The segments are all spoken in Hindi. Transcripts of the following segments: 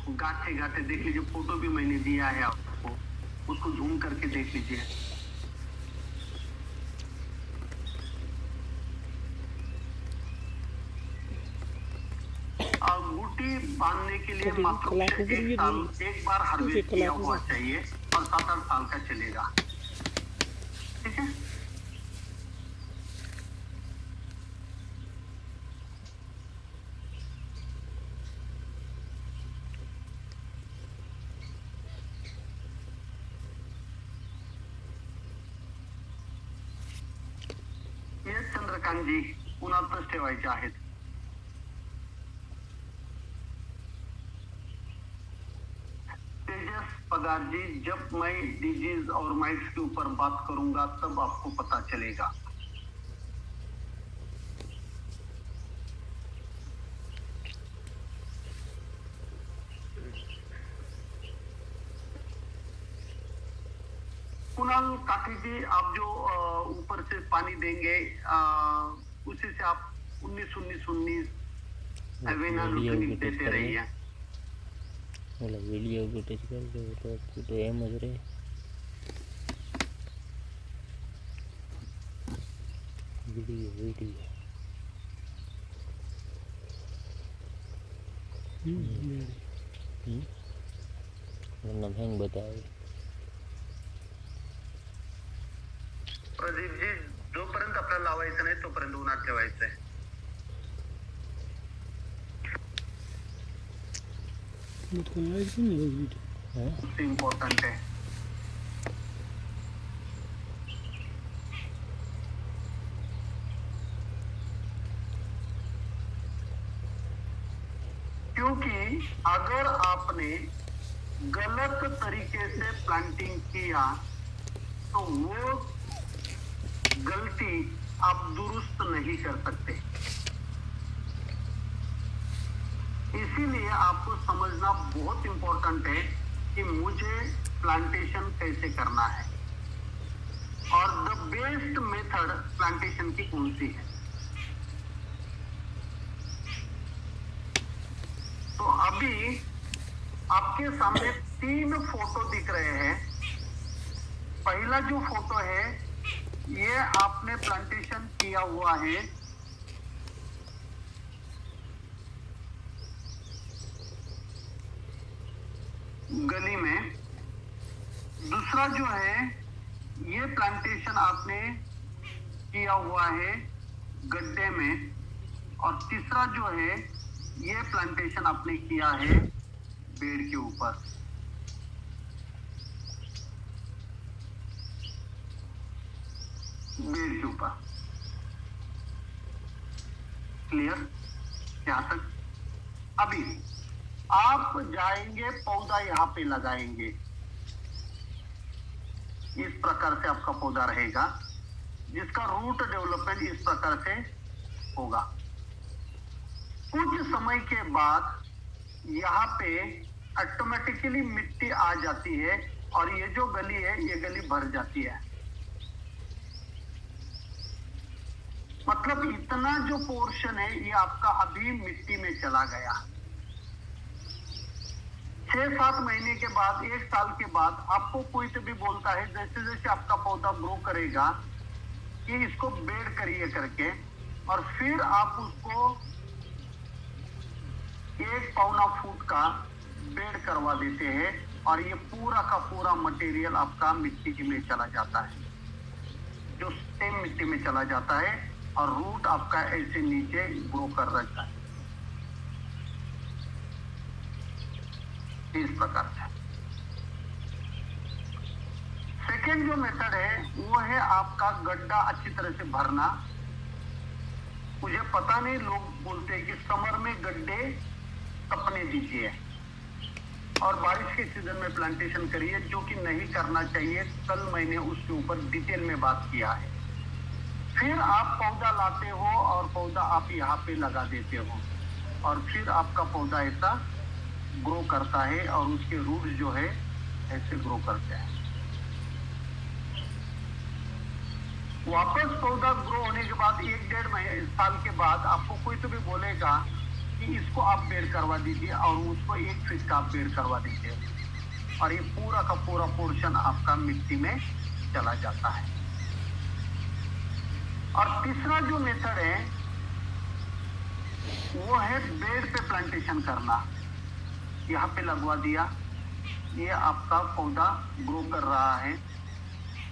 गांठे गांठे देख लीजिए, फोटो भी मैंने दिया है आपको, उसको जूम करके देख लीजिए। बूटी बांधने के लिए मात्र एक साल एक बार हार्वेस्ट किया हुआ चाहिए और 7-8 साल का चलेगा। ठीक है। ये चंद्रकांत जी उन्हातच ठेवायचे आहेत। तेजस पगार जी, जब मैं डिजीज और माइट्स के ऊपर बात करूंगा तब आपको पता चलेगा। कुणाल काठी जी, आप जो ऊपर से पानी देंगे उसी से आप 19-19-19 एवेना न्यूट्रिनिक देते रहिए। ઓલા વિડીયો ટચ કરી દો તો એમ જ રહે। વિડીયો નામ હેંગ બતાવે। प्रदीप जी, जोपर्यंत आपल्याला लावायचं नाही तोपर्यंत उन्हात ठेवायचंय। इम्पोर्टंट है। क्योंकि अगर आपने गलत तरीके से प्लांटिंग किया तो वो गलती आप दुरुस्त नहीं कर सकते। इसीलिए आपको समझना बहुत इंपॉर्टेंट है कि मुझे प्लांटेशन कैसे करना है और द बेस्ट मेथड प्लांटेशन की कौन सी है। तो अभी आपके सामने 3 फोटो दिख रहे हैं। पहला जो फोटो है ये आपने प्लांटेशन किया हुआ है गली में। दूसरा जो है ये प्लांटेशन आपने किया हुआ है गड्ढे में। और तीसरा जो है ये प्लांटेशन आपने किया है बेड के ऊपर। बेड के ऊपर क्लियर यहां तक। अभी आप जाएंगे पौधा यहां पे लगाएंगे, इस प्रकार से आपका पौधा रहेगा जिसका रूट डेवलपमेंट इस प्रकार से होगा। कुछ समय के बाद यहाँ पे ऑटोमेटिकली मिट्टी आ जाती है और ये जो गली है ये गली भर जाती है। मतलब इतना जो पोर्शन है ये आपका अभी मिट्टी में चला गया। 6-7 महीने के बाद 1 साल के बाद आपको कोई तो भी बोलता है जैसे जैसे आपका पौधा ग्रो करेगा कि इसको बेड करिए करके, और फिर आप उसको 1-1.25 फुट का बेड करवा देते हैं और ये पूरा का पूरा मटेरियल आपका मिट्टी में चला जाता है, जो सेम मिट्टी में चला जाता है और रूट आपका ऐसे नीचे ग्रो कर रहता है इस प्रकार से। सेकेंड जो मेथड है वो है आपका गड्ढा अच्छी तरह से भरना। मुझे पता नहीं, लोग बोलते हैं कि समर में गड्ढे कपने दीजिए और बारिश के सीजन में प्लांटेशन करिए, जो कि नहीं करना चाहिए। कल मैंने उसके ऊपर डिटेल में बात किया है। फिर आप पौधा लाते हो और पौधा आप यहाँ पे लगा देते हो और फिर आपका पौधा ऐसा ग्रो करता है और उसके रूट जो है ऐसे ग्रो करते हैं। वापस पौधा ग्रो होने के बाद 1-1.5 साल के बाद आपको कोई तो भी बोलेगा कि इसको आप बेड करवा दीजिए और उसको 1 फीट का आप बेड करवा दीजिए, और ये पूरा का पूरा पोर्शन आपका मिट्टी में चला जाता है। और तीसरा जो मेथड है वो है बेड पे प्लांटेशन करना। यहाँ पे लगवा दिया, ये आपका पौधा ग्रो कर रहा है,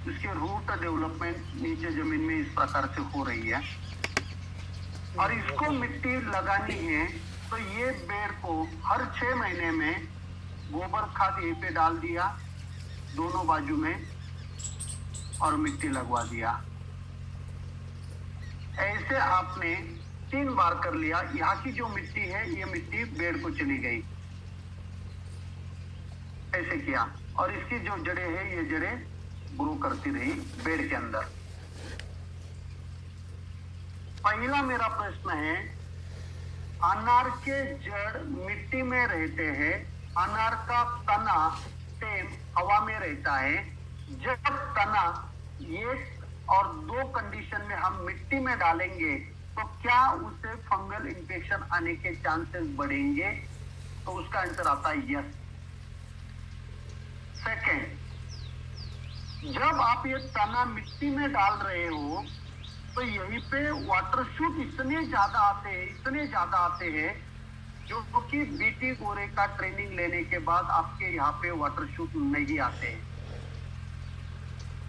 इसके रूट डेवलपमेंट नीचे जमीन में इस प्रकार से हो रही है, और इसको मिट्टी लगानी है। तो ये बेड को हर 6 महीने में गोबर खाद यहीं पे डाल दिया दोनों बाजू में, और मिट्टी लगवा दिया। ऐसे आपने 3 बार कर लिया। यहाँ की जो मिट्टी है ये मिट्टी बेड को चली गई, ऐसे किया, और इसकी जो जड़ें हैं ये जड़ें ग्रो करती रही बेड के अंदर। पहला मेरा प्रश्न है, अनार के जड़ मिट्टी में रहते हैं, अनार का तना स्टेम हवा में रहता है। जब तना 1 और 2 कंडीशन में हम मिट्टी में डालेंगे तो क्या उसे फंगल इन्फेक्शन आने के चांसेस बढ़ेंगे? तो उसका आंसर आता है यस। सेकेंड, जब आप ये तना मिट्टी में डाल रहे हो तो यहीं पे वाटर शूट इतने ज्यादा आते हैं जो कि बीटी गोरे का ट्रेनिंग लेने के बाद आपके यहाँ पे वाटर शूट नहीं आते हैं,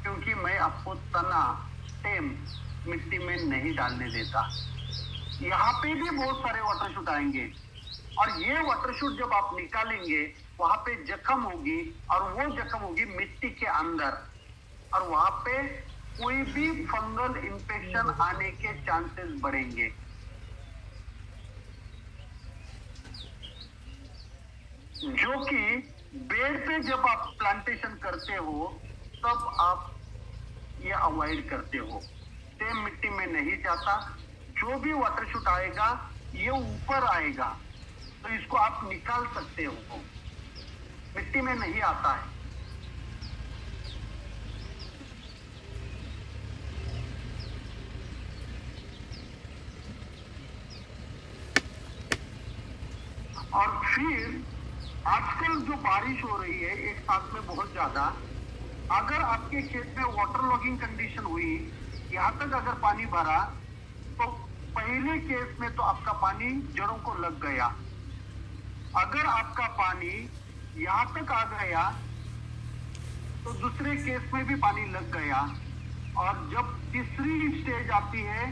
क्योंकि मैं आपको तना स्टेम मिट्टी में नहीं डालने देता। यहाँ पे भी बहुत सारे वाटर शूट आएंगे, और ये वाटर शूट जब आप निकालेंगे वहां पे जख्म होगी, और वो जख्म होगी मिट्टी के अंदर, और वहां पे कोई भी फंगल इन्फेक्शन आने के चांसेस बढ़ेंगे। जो कि बेड पे जब आप प्लांटेशन करते हो तब आप ये अवॉइड करते हो। सेम मिट्टी में नहीं जाता, जो भी वाटर शूट आएगा ये ऊपर आएगा, तो इसको आप निकाल सकते हो, मिट्टी में नहीं आता है। और फिर आजकल जो बारिश हो रही है एक साथ में बहुत ज्यादा, अगर आपके खेत में वाटर लॉगिंग कंडीशन हुई, यहाँ तक अगर पानी भरा, तो पहले केस में तो आपका पानी जड़ों को लग गया। अगर आपका पानी यहाँ तक आ गया तो दूसरे केस में भी पानी लग गया, और जब तीसरी स्टेज आती है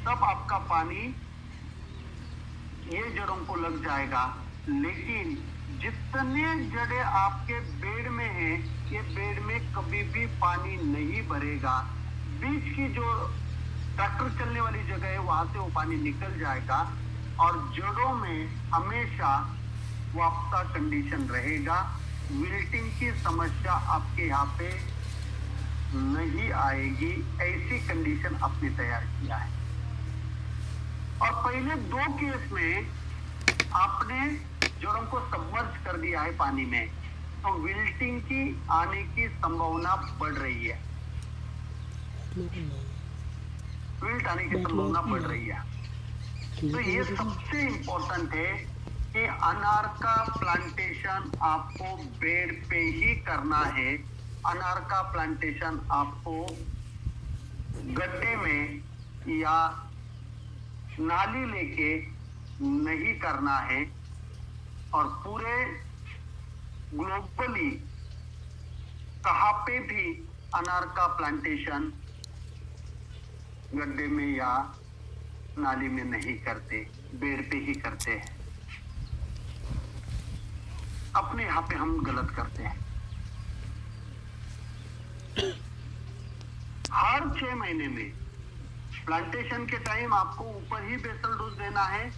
तब आपका पानी ये जड़ों को लग जाएगा। लेकिन जितने जड़ें आपके बेड में है, ये बेड में कभी भी पानी नहीं भरेगा। बीच की जो ट्रैक्टर चलने वाली जगह है वहां से वो पानी निकल जाएगा, और जड़ों में हमेशा वो आपका कंडीशन रहेगा। विल्टिंग की समस्या आपके यहाँ पे नहीं आएगी, ऐसी कंडीशन आपने तैयार किया है। और पहले 2 केस में आपने जड़ों को सबमर्ज कर दिया है पानी में, तो विल्टिंग की आने की संभावना बढ़ रही है, विल्ट आने की संभावना बढ़ रही है। तो ये सबसे इंपॉर्टेंट है कि अनार का प्लांटेशन आपको बेड पे ही करना है। अनार का प्लांटेशन आपको गड्ढे में या नाली लेके नहीं करना है। और पूरे ग्लोबली कहाँ पे भी अनार का प्लांटेशन गड्ढे में या नाली में नहीं करते, बेड पे ही करते हैं। अपने यहाँ पे हम गलत करते हैं। हर 6 महीने में प्लांटेशन के टाइम आपको ऊपर ही बेसल डोज देना है।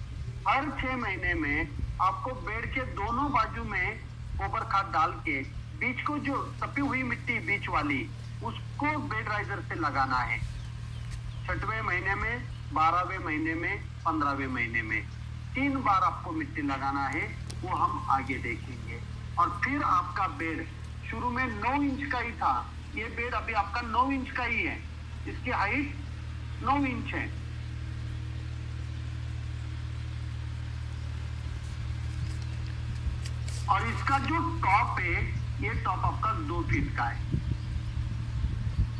हर 6 महीने में आपको बेड के दोनों बाजू में गोबर खाद डाल के बीच को जो तपी हुई मिट्टी बीच वाली उसको बेड राइजर से लगाना है। 6वें महीने में, 12वें महीने में, 15वें महीने में 3 बार आपको मिट्टी लगाना है, वो हम आगे देखेंगे। और फिर आपका बेड शुरू में 9 इंच का ही था, ये बेड अभी आपका 9 इंच का ही है, इसकी हाइट 9 इंच है। और इसका जो टॉप है, ये टॉप आपका 2 फीट का है,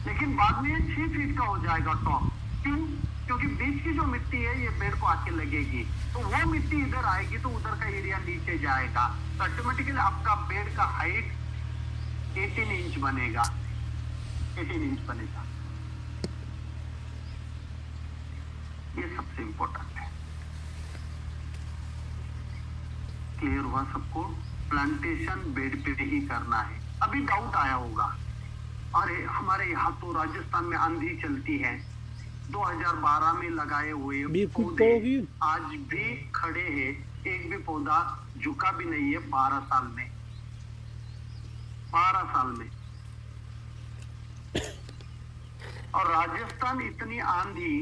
लेकिन बाद में ये 6 फीट का हो जाएगा टॉप। क्यों? क्योंकि बीच की जो मिट्टी है ये पेड़ को आके लगेगी, तो वो मिट्टी इधर आएगी तो उधर का एरिया नीचे जाएगा, तो ऑटोमेटिकली आपका पेड़ का हाइट 18 इंच बनेगा, 18 इंच बनेगा। ये सबसे इंपॉर्टेंट है। क्लियर हुआ सबको? प्लांटेशन बेड पे ही करना है। अभी डाउट आया होगा, अरे हमारे यहाँ तो राजस्थान में आंधी चलती है, 2012 में लगाए हुए पौधे आज भी खड़े हैं, एक भी पौधा झुका भी नहीं है 12 साल में, 12 साल में। और राजस्थान इतनी आंधी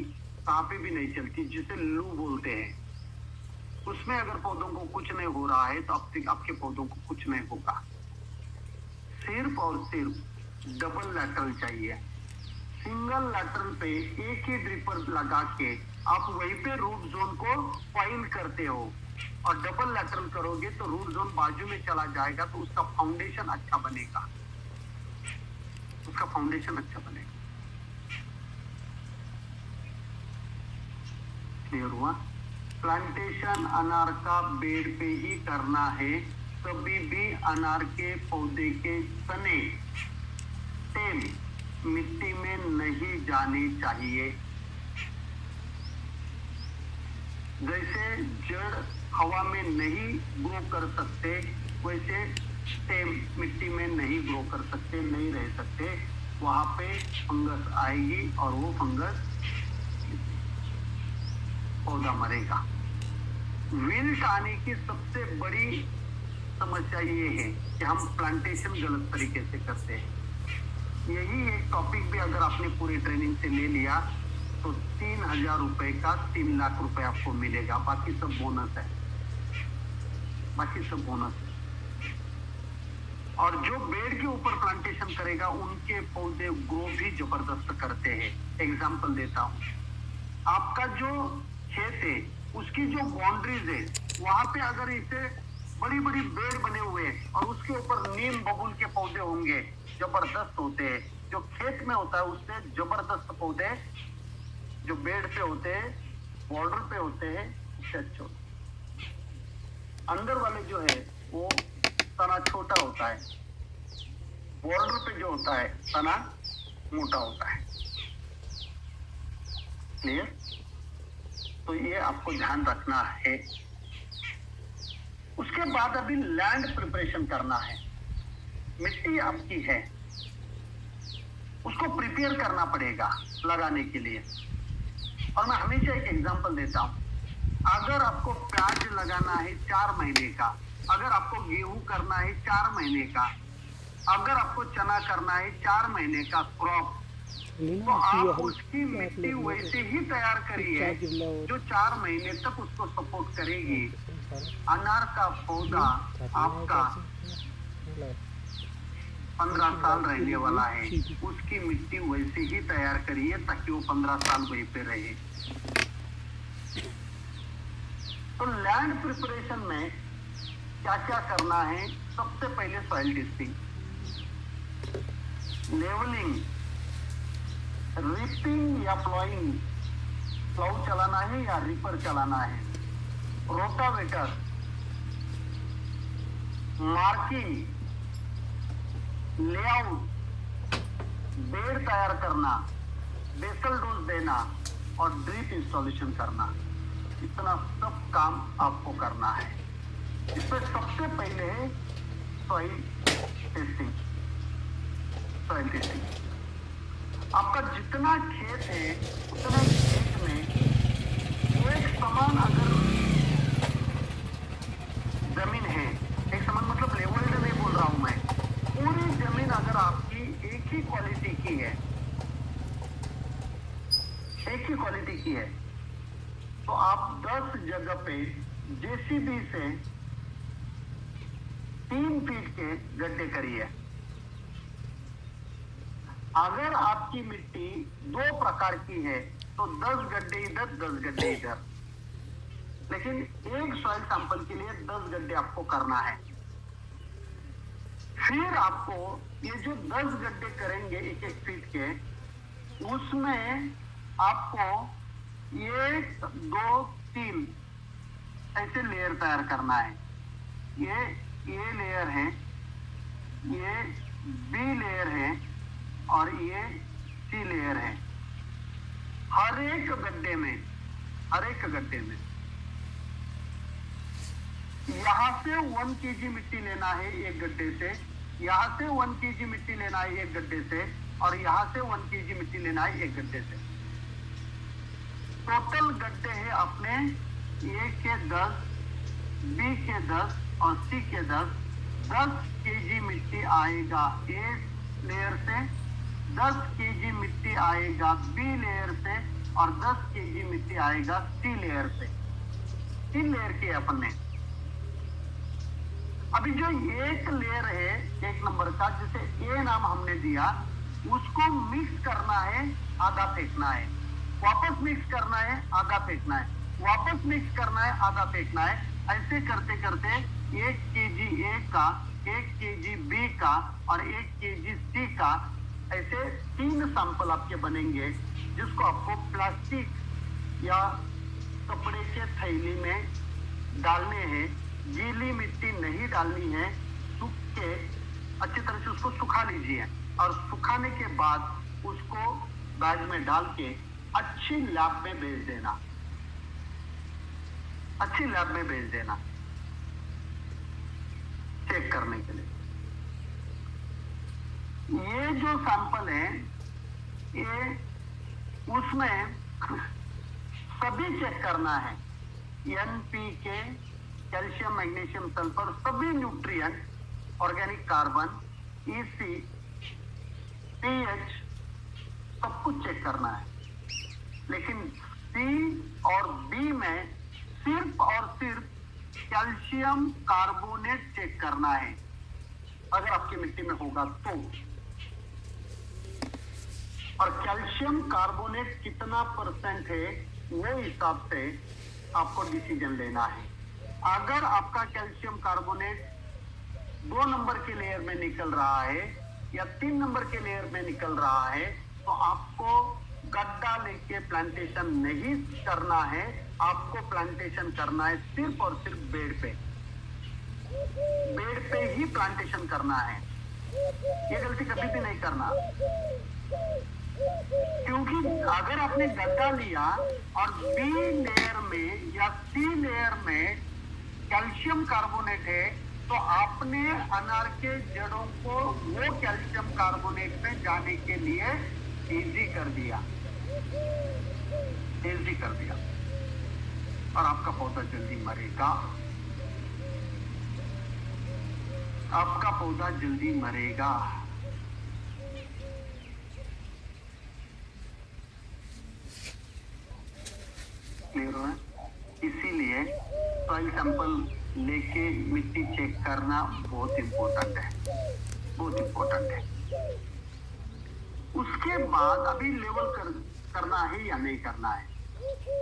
कहां पे भी नहीं चलती, जिसे लू बोलते हैं, उसमें अगर पौधों को कुछ नहीं हो रहा है तो आपके पौधों को कुछ नहीं होगा। सिर्फ और सिर्फ डबल लैटरल चाहिए। सिंगल लैटरल पे एक ही ड्रिपर लगा के आप वहीं पे रूट जोन को फाइल करते हो, और डबल लैटरल करोगे तो रूट जोन बाजू में चला जाएगा, तो उसका फाउंडेशन अच्छा बनेगा, उसका फाउंडेशन अच्छा बनेगा। क्लियर हुआ? प्लांटेशन अनार का बेड पे ही करना है। कभी भी अनार के पौधे के तने टेम मिट्टी में नहीं जानी चाहिए। जैसे जड़ हवा में नहीं ग्रो कर सकते, वैसे टेम मिट्टी में नहीं ग्रो कर सकते, नहीं रह सकते, वहां पे फंगस आएगी और वो फंगस पौधा मरेगा। विल्ट आने की सबसे बड़ी समस्या ये है कि हम प्लांटेशन गलत तरीके से करते हैं। यही एक टॉपिक भी अगर आपने पूरी ट्रेनिंग से ले लिया तो 3,000 रुपए का 3 लाख रुपए आपको मिलेगा। बाकी सब बोनस है, बाकी सब बोनस है। और जो बेड के ऊपर प्लांटेशन करेगा उनके पौधे ग्रो भी जबरदस्त करते हैं। एग्जाम्पल देता हूँ, आपका जो खेत है उसकी जो बाउंड्रीज है वहां पे अगर इसे बड़ी बड़ी बेड बने हुए हैं और उसके ऊपर नीम बबूल के पौधे होंगे, जबरदस्त होते हैं। जो खेत में होता है उससे जबरदस्त पौधे जो बेड पे होते हैं, बॉर्डर पे होते हैं, उससे अच्छे होते हैं। अंदर वाले जो है वो तना छोटा होता है, बॉर्डर पे जो होता है तना मोटा होता है। क्लियर? तो ये आपको ध्यान रखना है। उसके बाद अभी लैंड प्रिपरेशन करना है। मिट्टी आपकी है, उसको प्रिपेयर करना पड़ेगा लगाने के लिए। और मैं हमेशा एक एग्जांपल देता हूं, अगर आपको प्याज लगाना है 4 महीने का, अगर आपको गेहूं करना है 4 महीने का, अगर आपको चना करना है 4 महीने का क्रॉप, तो आप उसकी मिट्टी वैसे ही तैयार करिए जो 4 महीने तक उसको सपोर्ट करेगी। अनार का पौधा आपका 15 साल रहने वाला है, उसकी मिट्टी वैसे ही तैयार करिए ताकि वो 15 साल वहीं पे रहे। तो लैंड प्रिपरेशन में क्या क्या करना है? सबसे पहले सॉइल टेस्टिंग, लेवलिंग, रिपिंग या प्लॉइंग, प्लाउ चलाना है या रिपर चलाना है, रोटावेटर, मार्किंग, लेआउट, बेड तैयार करना, बेसल डोज देना और ड्रिप इंस्टॉलेशन करना, इतना सब काम आपको करना है। इसमें सबसे पहले है सॉइल टेस्टिंग। सॉइल टेस्टिंग, आपका जितना खेत है उतना खेत में एक समान अगर जमीन है, एक समान मतलब लेवल्ड नहीं बोल रहा हूं मैं, पूरी जमीन अगर आपकी एक ही क्वालिटी की है, एक ही क्वालिटी की है, तो आप 10 जगह पे जेसीबी से 3 फीट के गड्ढे करिए। अगर आपकी मिट्टी 2 प्रकार की है तो 10 गड्ढे इधर, 10 गड्ढे इधर, लेकिन एक सॉइल सैंपल के लिए 10 गड्ढे आपको करना है। फिर आपको ये जो 10 गड्ढे करेंगे 1-1 फीट के, उसमें आपको 1, 2, 3 ऐसे लेयर तैयार करना है। ये लेयर है, ये बी लेयर है और ये सी लेयर है। हर एक गड्ढे में यहां से 1 kg मिट्टी लेना है एक गड्ढे से, यहां से 1 kg मिट्टी लेना है एक गड्ढे से, और यहां से 1 kg मिट्टी लेना है एक गड्ढे से। टोटल गड्ढे है अपने ए के 10, बी के 10 और सी के 10 kg मिट्टी आएगा ए लेयर से, 10 kg मिट्टी आएगा बी लेयर से और 10 kg मिट्टी आएगा सी लेयर से। 3 लेयर की अपन ने। अभी जो एक लेयर है 1 नंबर का, जिसे ए नाम हमने दिया, उसको मिक्स करना है, आधा फेंकना है, वापस मिक्स करना है, आधा फेंकना है, वापस मिक्स करना है, आधा फेंकना है। ऐसे करते करते 1 kg ए का, 1 kg बी का और 1 kg सी का, ऐसे 3 सैंपल आपके बनेंगे, जिसको आपको प्लास्टिक या कपड़े के थैली में डालने हैं। गीली मिट्टी नहीं डालनी है, सूख के अच्छी तरह से उसको सुखा लीजिए और सुखाने के बाद उसको बैग में डाल के अच्छी लैब में भेज देना, अच्छी लैब में भेज देना चेक करने के लिए। ये जो सैंपल है, ये उसमें सभी चेक करना है, NPK, कैल्शियम, मैग्नीशियम, सल्फर, सभी nutrient, organic carbon, EC, pH, सब कुछ चेक करना है। लेकिन C और B में सिर्फ और सिर्फ कैल्शियम कार्बोनेट चेक करना है, अगर आपकी मिट्टी में होगा तो। और कैल्शियम कार्बोनेट कितना % है, वो हिसाब से आपको डिसीजन लेना है। अगर आपका कैल्शियम कार्बोनेट 2 नंबर के लेयर में निकल रहा है या 3 नंबर के लेयर में निकल रहा है, तो आपको गड्ढा लेके प्लांटेशन नहीं करना है, आपको प्लांटेशन करना है सिर्फ और सिर्फ बेड पे ही प्लांटेशन करना है। ये गलती कभी भी नहीं करना, क्योंकि अगर आपने गड्ढा लिया और बी लेयर में या सी लेयर में कैल्शियम कार्बोनेट है, तो आपने अनार के जड़ों को वो कैल्शियम कार्बोनेट में जाने के लिए इजी कर दिया, और आपका पौधा जल्दी मरेगा, आपका पौधा जल्दी मरेगा। क्लियर है? इसीलिए सॉइल सैंपल लेके मिट्टी चेक करना बहुत इंपॉर्टेंट है। उसके बाद अभी लेवल करना है या नहीं करना है।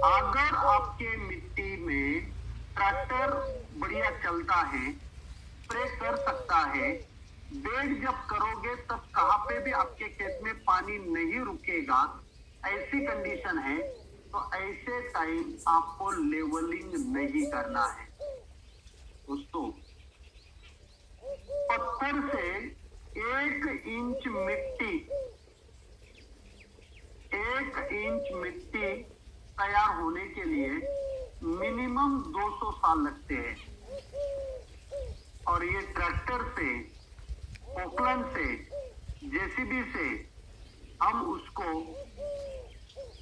अगर आपके मिट्टी में ट्रैक्टर बढ़िया चलता है, स्प्रे कर सकता है, बेड जब करोगे तब कहां पे भी आपके खेत में पानी नहीं रुकेगा, ऐसी कंडीशन है, तो ऐसे टाइम आपको लेवलिंग नहीं करना है दोस्तों। पत्थर से 1 इंच मिट्टी तैयार होने के लिए मिनिमम 200 साल लगते हैं, और ये ट्रैक्टर से, पोकलन से, JCB से हम उसको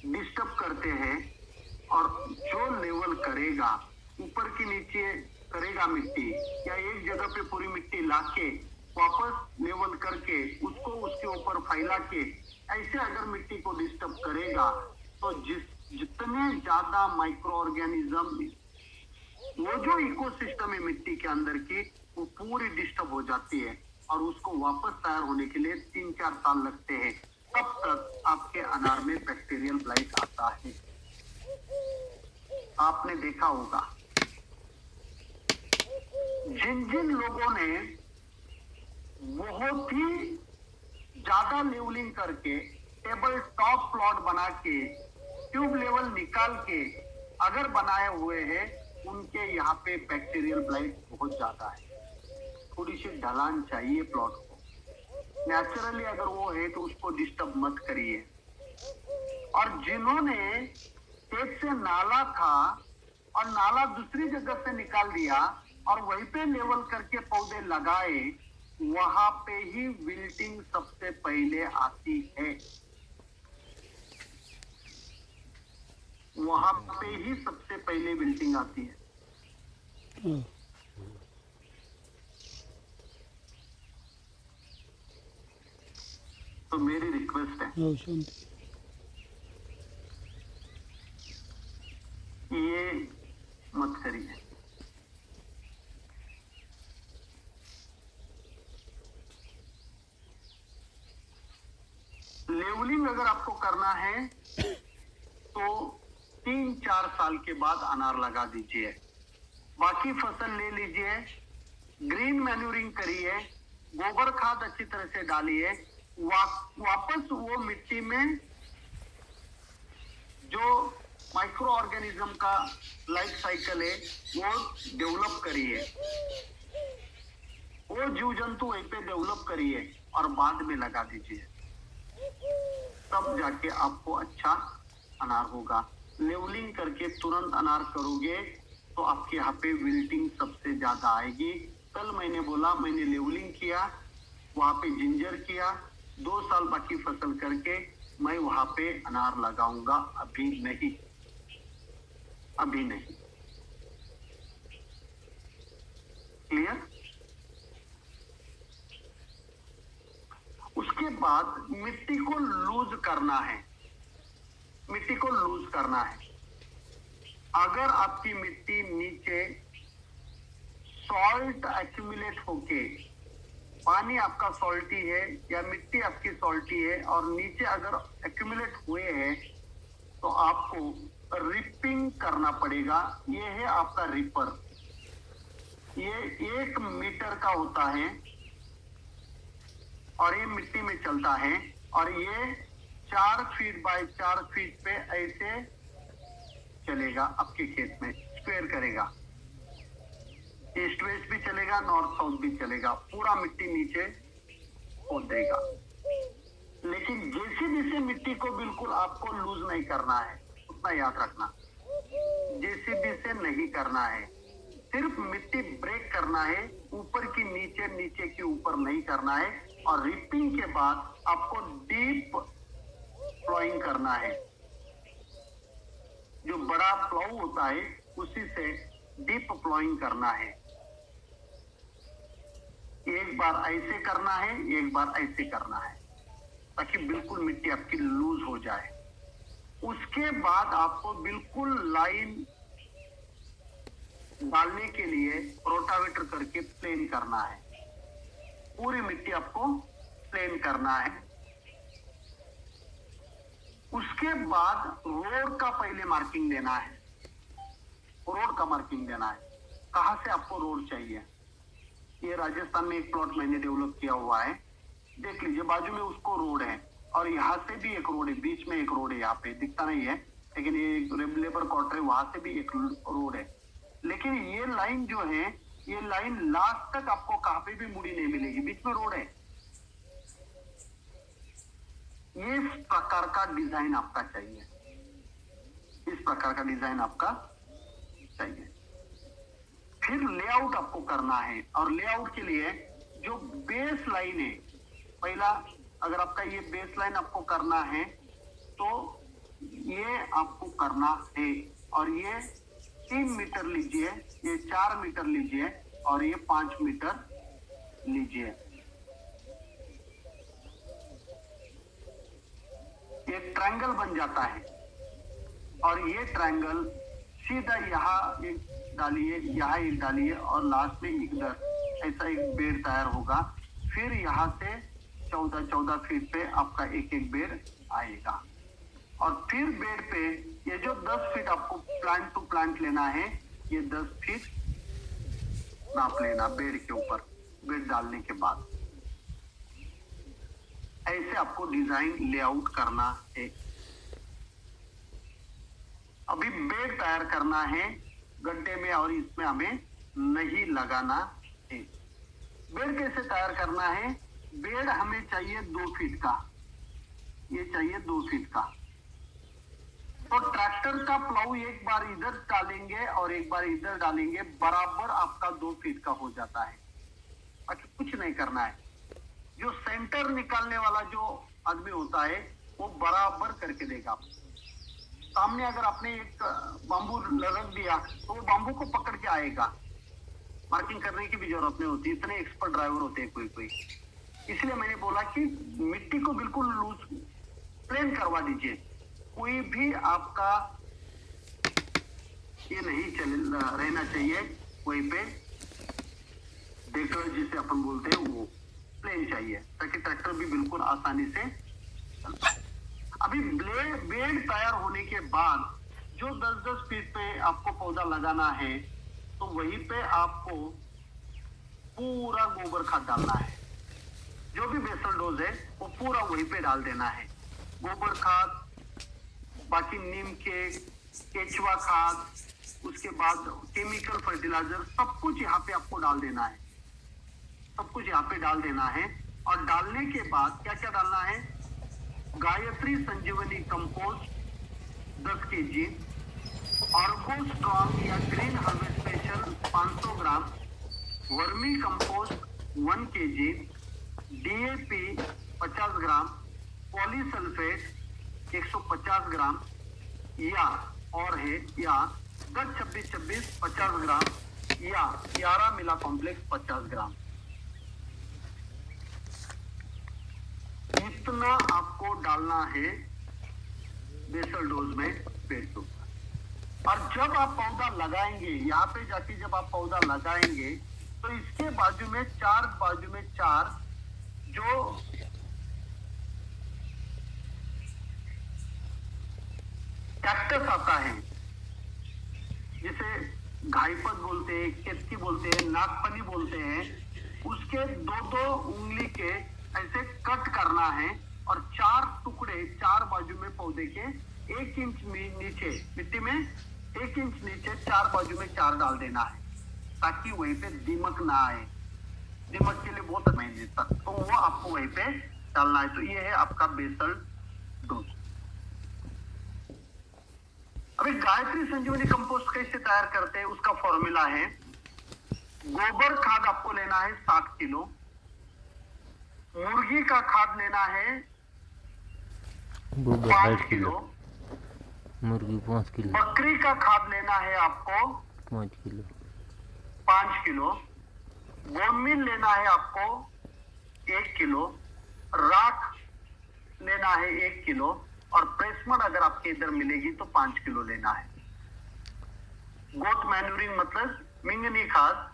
डिस्टर्ब करते हैं, और जो लेवल करेगा, ऊपर की नीचे करेगा मिट्टी, या एक जगह पे पूरी मिट्टी लाके वापस लेवल करके उसको उसके ऊपर फैला के, ऐसे अगर मिट्टी को डिस्टर्ब करेगा, तो जितने ज्यादा माइक्रो ऑर्गेनिज्म, वो जो इकोसिस्टम है मिट्टी के अंदर की, वो पूरी डिस्टर्ब हो जाती है, और उसको वापस तैयार होने के लिए 3-4 साल लगते हैं। तब तक आपके अनार में बैक्टीरियल ब्लाइट आता है। आपने देखा होगा, जिन लोगों ने बहुत ही ज्यादा लेवलिंग करके टेबल टॉप प्लॉट बना के ट्यूब लेवल निकाल के अगर बनाए हुए हैं, उनके यहाँ पे बैक्टीरियल ब्लाइट बहुत ज्यादा है। थोड़ी सी ढलान चाहिए प्लॉट को। नेचुरली अगर वो है तो उसको डिस्टर्ब मत करिए। और जिन्होंने खेत से नाला था और नाला दूसरी जगह से निकाल दिया और वहीं पे लेवल करके पौधे लगाए, वहां पे ही विल्टिंग सबसे पहले आती है। वहां पे ही सबसे पहले विल्टिंग आती है। हाँ, तो मेरी रिक्वेस्ट है, हाँ, शांति। ये मत करिए। लेवलिंग अगर आपको करना है तो 3-4 साल के बाद अनार लगा दीजिए। बाकी फसल ले लीजिए, ग्रीन मैन्यूरिंग करिए, गोबर खाद अच्छी तरह से डालिए, वापस वो मिट्टी में जो माइक्रो ऑर्गेनिज्म का लाइफ साइकिल है वो डेवलप करिए, वो जीव जंतु वहीं पे डेवलप करिए और बाद में लगा दीजिए। तब जाके आपको अच्छा अनार होगा। लेवलिंग करके तुरंत अनार करोगे तो आपके यहाँ पे विल्टिंग सबसे ज्यादा आएगी। कल मैंने बोला, मैंने लेवलिंग किया, वहां पे जिंजर किया, 2 साल बाकी फसल करके मैं वहां पे अनार लगाऊंगा। अभी नहीं, अभी नहीं। क्लियर? उसके बाद मिट्टी को लूज करना है। मिट्टी को लूज करना है। अगर आपकी मिट्टी नीचे सॉल्ट एक्यूमुलेट होके, पानी आपका सॉल्टी है या मिट्टी आपकी सॉल्टी है और नीचे अगर एक्यूमुलेट हुए हैं, तो आपको रिपिंग करना पड़ेगा। ये है आपका रिपर। ये 1 मीटर का होता है और ये मिट्टी में चलता है और ये 4 फीट बाय 4 फीट पे ऐसे चलेगा आपके खेत में, स्क्वायर करेगा। ईस्ट वेस्ट भी चलेगा, नॉर्थ साउथ भी चलेगा, पूरा मिट्टी नीचे खोद देगा। लेकिन जैसे जैसे मिट्टी को बिल्कुल आपको लूज नहीं करना है, उतना याद रखना, जेसीबी से नहीं करना है। सिर्फ मिट्टी ब्रेक करना है, ऊपर की नीचे, नीचे की ऊपर नहीं करना है। और रिपिंग के बाद आपको डीप प्लॉइंग करना है। जो बड़ा प्लाऊ होता है उसी से डीप प्लॉइंग करना है। एक बार ऐसे करना है, एक बार ऐसे करना है, ताकि बिल्कुल मिट्टी आपकी लूज हो जाए। उसके बाद आपको बिल्कुल लाइन डालने के लिए रोटावेटर करके प्लेन करना है। पूरी मिट्टी आपको प्लेन करना है। उसके बाद रोड का पहले मार्किंग देना है। रोड का मार्किंग देना है। कहां से आपको रोड चाहिए? ये राजस्थान में एक प्लॉट मैंने डेवलप किया हुआ है, देख लीजिए। बाजू में उसको रोड है और यहाँ से भी एक रोड है, बीच में एक रोड है। यहाँ पे दिखता नहीं है, लेकिन ये लेबर क्वार्टर है, वहां से भी एक रोड है। लेकिन ये लाइन जो है, ये लाइन लास्ट तक आपको कहां पे भी मुड़ी नहीं मिलेगी, बीच में रोड है। ये इस प्रकार का डिजाइन आपका चाहिए। इस प्रकार का डिजाइन आपका चाहिए। फिर लेआउट आपको करना है और लेआउट के लिए जो बेस लाइन है, पहला अगर आपका ये बेस लाइन आपको करना है तो ये आपको करना है। और ये 3 मीटर लीजिए, ये 4 मीटर लीजिए और ये 5 मीटर लीजिए। ये ट्रायंगल बन जाता है और ये ट्रायंगल सीधा यहाँ एक डालिए, यहाँ एक डालिए और लास्ट में इधर ऐसा एक बेड तैयार होगा। फिर यहाँ से 14-14 फीट पे आपका एक एक बेड आएगा। और फिर बेड पे ये जो 10 फीट आपको प्लांट टू प्लांट लेना है, ये 10 फीट नाप लेना बेड के ऊपर, बेड डालने के बाद। ऐसे आपको डिजाइन लेआउट करना है। अभी बेड तैयार करना है गड्ढे में और इसमें हमें नहीं लगाना है। बेड कैसे तैयार करना है? बेड हमें चाहिए 2 फीट का, ये चाहिए 2 फीट का। तो ट्रैक्टर का प्लाऊ एक बार इधर डालेंगे और एक बार इधर डालेंगे, बराबर आपका 2 फीट का हो जाता है। बाकी कुछ नहीं करना है। जो सेंटर निकालने वाला जो आदमी होता है वो बराबर करके देगा। सामने अगर आपने एक बांबू रख दिया तो वो बांबू को पकड़ के आएगा, मार्किंग करने की भी जरूरत नहीं होती, इतने एक्सपर्ट ड्राइवर होते हैं कोई कोई। इसलिए मैंने बोला कि मिट्टी को बिल्कुल लूज प्लेन करवा दीजिए। कोई भी आपका ये नहीं चल रहना चाहिए वहीं पे डेकर जिसे अपन बोलते हैं वो प्लेन चाहिए, ताकि ट्रैक्टर भी बिल्कुल आसानी से चल पाए। अभी बेड तैयार होने के बाद जो 10-10 फीट पे आपको पौधा लगाना है, तो वहीं पे आपको पूरा गोबर खाद डालना है। जो भी बेसल डोज है वो पूरा वहीं पे डाल देना है। गोबर खाद, बाकी नीम के केचुआ खाद, उसके बाद केमिकल फर्टिलाइजर, सब कुछ यहाँ पे आपको डाल देना है। सब कुछ यहाँ पे डाल देना है। और डालने के बाद क्या क्या डालना है? गायत्री संजीवनी कंपोस्ट 10 kg, ऑर्गो स्ट्रॉन्ग या ग्रीन हार्वेस्ट स्पेशल 500 ग्राम, वर्मी कंपोस्ट 1 kg, डीएपी 50 ग्राम, पॉलीसल्फेट 150 ग्राम, या और है या 10-26-26 50 ग्राम, या 11 मिला कॉम्प्लेक्स 50 ग्राम। इतना आपको डालना है बेसल डोज में पेड़ के ऊपर। और जब आप पौधा लगाएंगे, यहाँ पे जाके जब आप पौधा लगाएंगे तो इसके बाजू में चार जो कैक्टस आता है, जिसे घाईपत बोलते हैं, केतकी बोलते हैं, नागफनी बोलते हैं, उसके 2-2 उंगली के ऐसे कट करना है और 4 टुकड़े 4 बाजू में पौधे के 1 इंच नीचे मिट्टी में 1 इंच नीचे 4 बाजू में 4 डाल देना है, ताकि वहीं पे दीमक ना आए। दीमक के लिए बहुत महीने तक तो वो आपको वहीं पे डालना है। तो ये है आपका बेसल डोज। अभी गायत्री संजीवनी कंपोस्ट कैसे तैयार करते हैं उसका फॉर्मूला है, गोबर खाद आपको लेना है 7 किलो, मुर्गी का खाद लेना है 5 किलो, मुर्गी 5 किलो, बकरी का खाद लेना है आपको 5 किलो, 5 किलो, बोनमील लेना है आपको 1 किलो, राख लेना है 1 किलो, और प्रेसमड अगर आपके इधर मिलेगी तो 5 किलो लेना है। गोट मैन्यूरिंग मतलब मिंगनी खाद,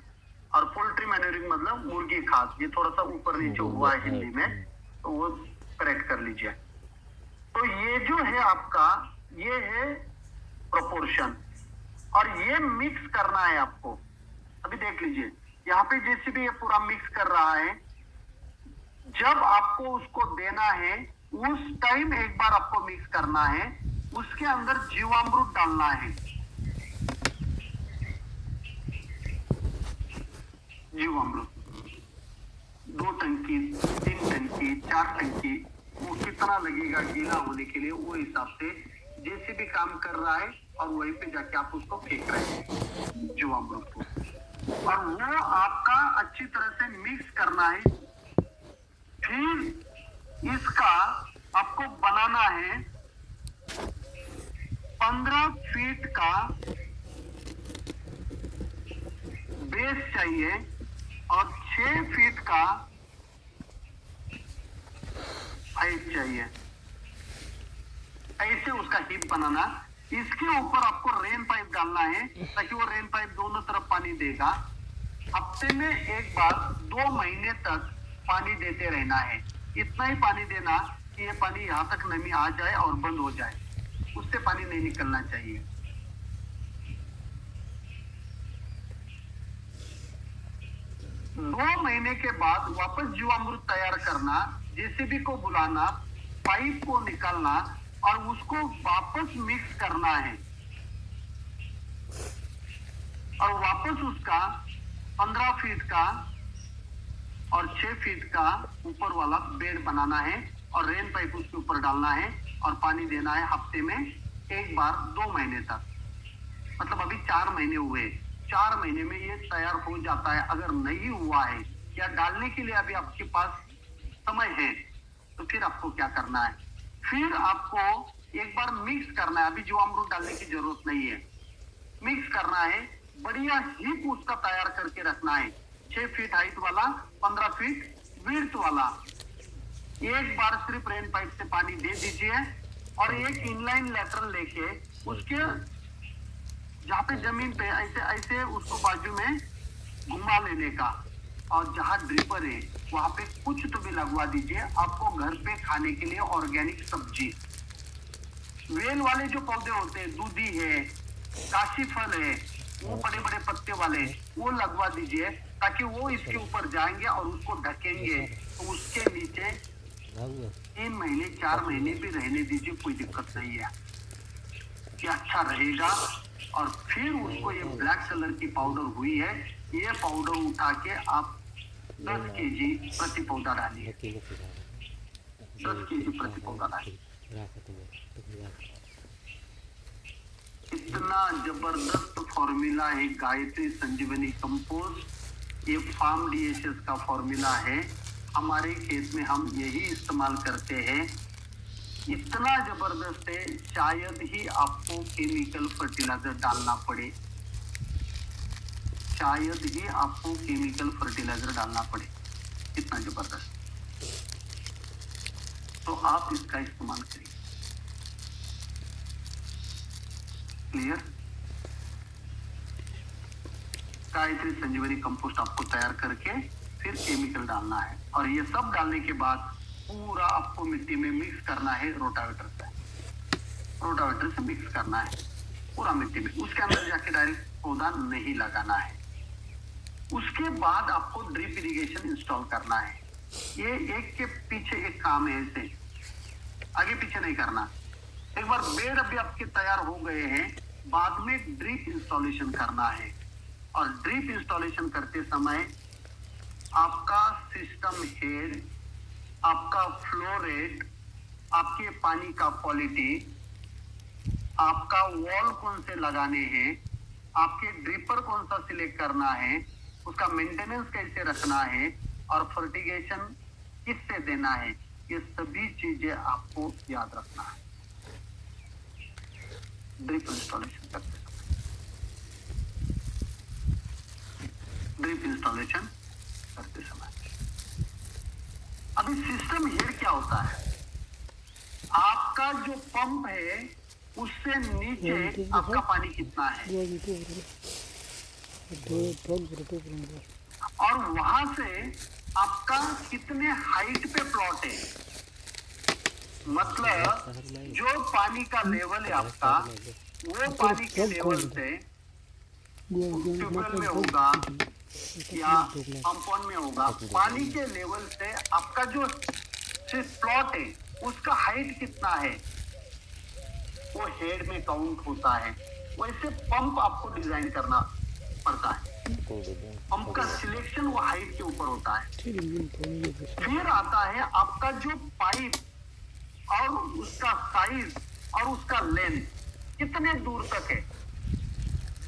और पोल्ट्री मैन्यूरिंग मतलब मुर्गी खाद। ये थोड़ा सा ऊपर नीचे हुआ है हिंदी में, तो वो करेक्ट कर लीजिए। तो ये जो है आपका, ये है प्रोपोर्शन, और ये मिक्स करना है आपको। अभी देख लीजिए यहाँ पे जैसे भी ये पूरा मिक्स कर रहा है, जब आपको उसको देना है उस टाइम एक बार आपको मिक्स करना है। उसके अंदर जीवामृत डालना है, जीवामृत 2 टंकी, 3 टंकी, 4 टंकी, वो कितना लगेगा गीला होने के लिए, वो हिसाब से जैसे भी काम कर रहा है और वहीं पे जाके आप उसको फेंक रहे हैं जीवामृत को, और वो आपका अच्छी तरह से मिक्स करना है। फिर इसका आपको बनाना है 15 फीट का बेस चाहिए और 6 फीट का हाइट चाहिए। ऐसे उसका हिप बनाना। इसके ऊपर आपको रेन पाइप डालना है, ताकि वो रेन पाइप दोनों तरफ पानी देगा। हफ्ते में एक बार 2 महीने तक पानी देते रहना है। इतना ही पानी देना कि ये पानी यहाँ तक नमी आ जाए और बंद हो जाए, उससे पानी नहीं निकलना चाहिए। 2 महीने के बाद वापस जीवामृत तैयार करना, जेसीबी को बुलाना, पाइप को निकालना और उसको वापस मिक्स करना है और वापस उसका 15 फीट का और 6 फीट का ऊपर वाला बेड बनाना है और रेन पाइप उसके ऊपर डालना है और पानी देना है हफ्ते में एक बार 2 महीने तक। मतलब अभी 4 महीने हुए, 4 महीने में ये तैयार हो जाता है। अगर नहीं हुआ है या डालने के लिए अभी आपके पास समय है तो फिर आपको क्या करना है, फिर आपको एक बार मिक्स करना है। अभी जीवामृत डालने की जरूरत नहीं है, मिक्स करना है, बढ़िया हीप उसका तैयार करके रखना है, 6 फीट हाइट वाला, 15 फीट विड्थ वाला। एक बार सिर्फ रेन पाइप से पानी दे दीजिए और एक इनलाइन लेटरल लेके उसके जहाँ पे जमीन पे ऐसे ऐसे उसको बाजू में घुमा लेने का और जहाँ ड्रिपर है वहां पे कुछ तो भी लगवा दीजिए। आपको घर पे खाने के लिए ऑर्गेनिक सब्जी, वेल वाले जो पौधे होते हैं, दूधी है, काशी फल है, वो बड़े बड़े पत्ते वाले, वो लगवा दीजिए ताकि वो इसके ऊपर जाएंगे और उसको ढकेंगे तो उसके नीचे 3 महीने 4 महीने भी रहने दीजिए, कोई दिक्कत नहीं है, ये अच्छा रहेगा। और फिर उसको ये ब्लैक कलर की पाउडर हुई है, ये पाउडर उठा के आप 10 केजी प्रति पौधा डालिए, 10 केजी प्रति पौधा डालिए। इतना जबरदस्त फॉर्मूला है गायत्री संजीवनी कंपोस्ट, ये फार्म डीएसएस का फॉर्मूला है। हमारे खेत में हम यही इस्तेमाल करते हैं। इतना जबरदस्त है, शायद ही आपको केमिकल फर्टिलाइजर डालना पड़े, शायद ही आपको केमिकल फर्टिलाइजर डालना पड़े, इतना जबरदस्त। तो आप इसका इस्तेमाल करिए। क्लियर? गायत्री संजीवनी कंपोस्ट आपको तैयार करके फिर केमिकल डालना है और ये सब डालने के बाद पूरा आपको मिट्टी में मिक्स करना है, रोटावेटर से मिक्स करना है पूरा मिट्टी में। उसके अंदर जाके डायरेक्ट पौधा नहीं लगाना है। उसके बाद आपको ड्रिप इरिगेशन इंस्टॉल करना है। ये एक के पीछे एक काम है, ऐसे आगे पीछे नहीं करना। एक बार बेड अभी आपके तैयार हो गए हैं, बाद में ड्रिप इंस्टॉलेशन करना है और ड्रिप इंस्टॉलेशन करते समय आपका सिस्टम हेड, आपका फ्लो रेट, आपके पानी का क्वालिटी, आपका वॉल कौन से लगाने हैं, आपके ड्रिपर कौन सा सिलेक्ट करना है, उसका मेंटेनेंस कैसे रखना है और फर्टिगेशन किससे देना है, ये सभी चीजें आपको याद रखना है ड्रिप इंस्टॉलेशन करते समय। ड्रिप इंस्टॉलेशन करते समय अभी सिस्टम हेड क्या होता है, आपका जो पंप है उससे नीचे आपका पानी कितना है और वहां से आपका कितने हाइट पे प्लॉट है। मतलब जो पानी का लेवल है आपका, वो पानी के लेवल से ट्यूबवेल में होगा या पंपॉन में होगा, पानी के लेवल से आपका जो प्लॉट है उसका हाइट कितना है वो हेड में काउंट होता है। वैसे पंप आपको डिजाइन करना पड़ता है, पंप का सिलेक्शन वो हाइट के ऊपर होता है। फिर आता है आपका जो पाइप और उसका साइज और उसका लेंथ कितने दूर तक है,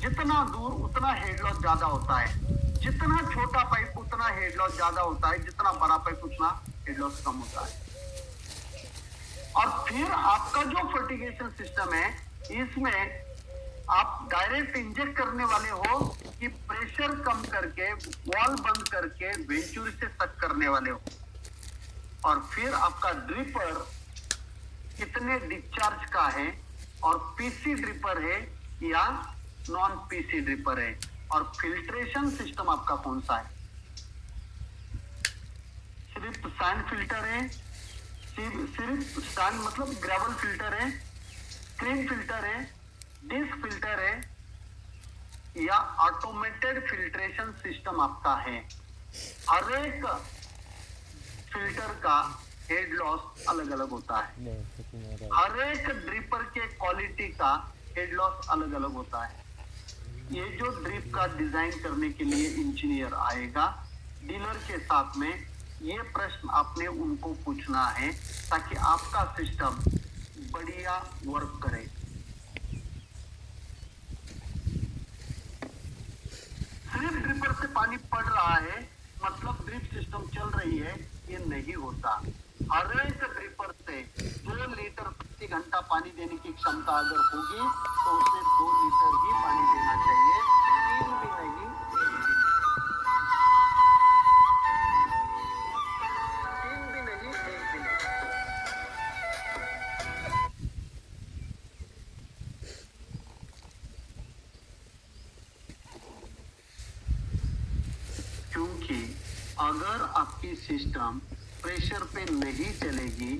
जितना दूर उतना हेड लॉस ज्यादा होता है, जितना छोटा पाइप उतना हेड लॉस ज्यादा होता है, जितना बड़ा पाइप उतना हेड लॉस कम होता है। और फिर आपका जो फर्टिगेशन सिस्टम है, इसमें आप डायरेक्ट इंजेक्ट करने वाले हो कि प्रेशर कम करके वॉल बंद करके वेंचुरी से तक करने वाले हो। और फिर आपका ड्रिपर कितने डिस्चार्ज का है और पीसी ड्रिपर है या नॉन पीसी ड्रिपर है, और फिल्ट्रेशन सिस्टम आपका कौन सा है, सिर्फ सैंड फिल्टर है, सिर्फ सैंड मतलब ग्रेवल फिल्टर है, स्क्रीन फिल्टर है, डिस्क फिल्टर है या ऑटोमेटेड फिल्ट्रेशन सिस्टम आपका है। हर एक फिल्टर का हेड लॉस अलग अलग होता है, हर एक ड्रिपर के क्वालिटी का हेड लॉस अलग अलग होता है। ये जो ड्रिप का डिजाइन करने के लिए इंजीनियर आएगा डीलर के साथ में, ये प्रश्न आपने उनको पूछना है ताकि आपका सिस्टम बढ़िया वर्क करे। सिर्फ ड्रिपर से पानी पड़ रहा है मतलब ड्रिप सिस्टम चल रही है, ये नहीं होता। हर एक ड्रिपर से 2 लीटर प्रति घंटा पानी देने की क्षमता अगर होगी तो उसे 2 लीटर ही पानी देना चाहिए, 3 भी नहीं, 1 भी नहीं, 3 भी नहीं, 1 भी नहीं। क्योंकि अगर आपकी सिस्टम प्रेशर पे नहीं चलेगी,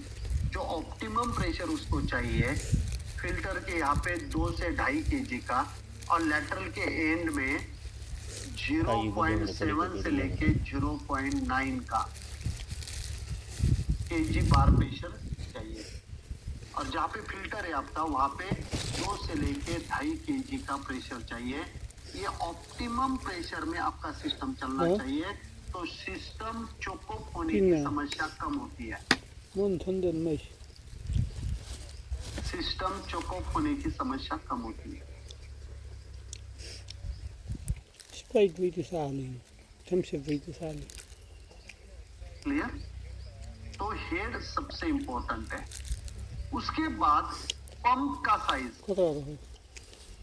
जो ऑप्टिमम प्रेशर उसको चाहिए, फिल्टर के यहाँ पे 2 से 2.5 kg का और लेटरल के एंड में 0.7 से लेके 0.9 का kg बार प्रेशर चाहिए, और जहाँ पे फिल्टर है आपका वहाँ पे 2 से लेके 2.5 kg का प्रेशर चाहिए। ये ऑप्टिमम प्रेशर में आपका सिस्टम चलना चाहिए, तो सिस्टम चोकअप होने की समस्या कम होती है। सिस्टम चोकअप होने की समस्या कम होती है। Spike with saling. Thumbs up with saling. Clear? तो हेड सबसे इंपॉर्टेंट है। उसके बाद पंप का साइज,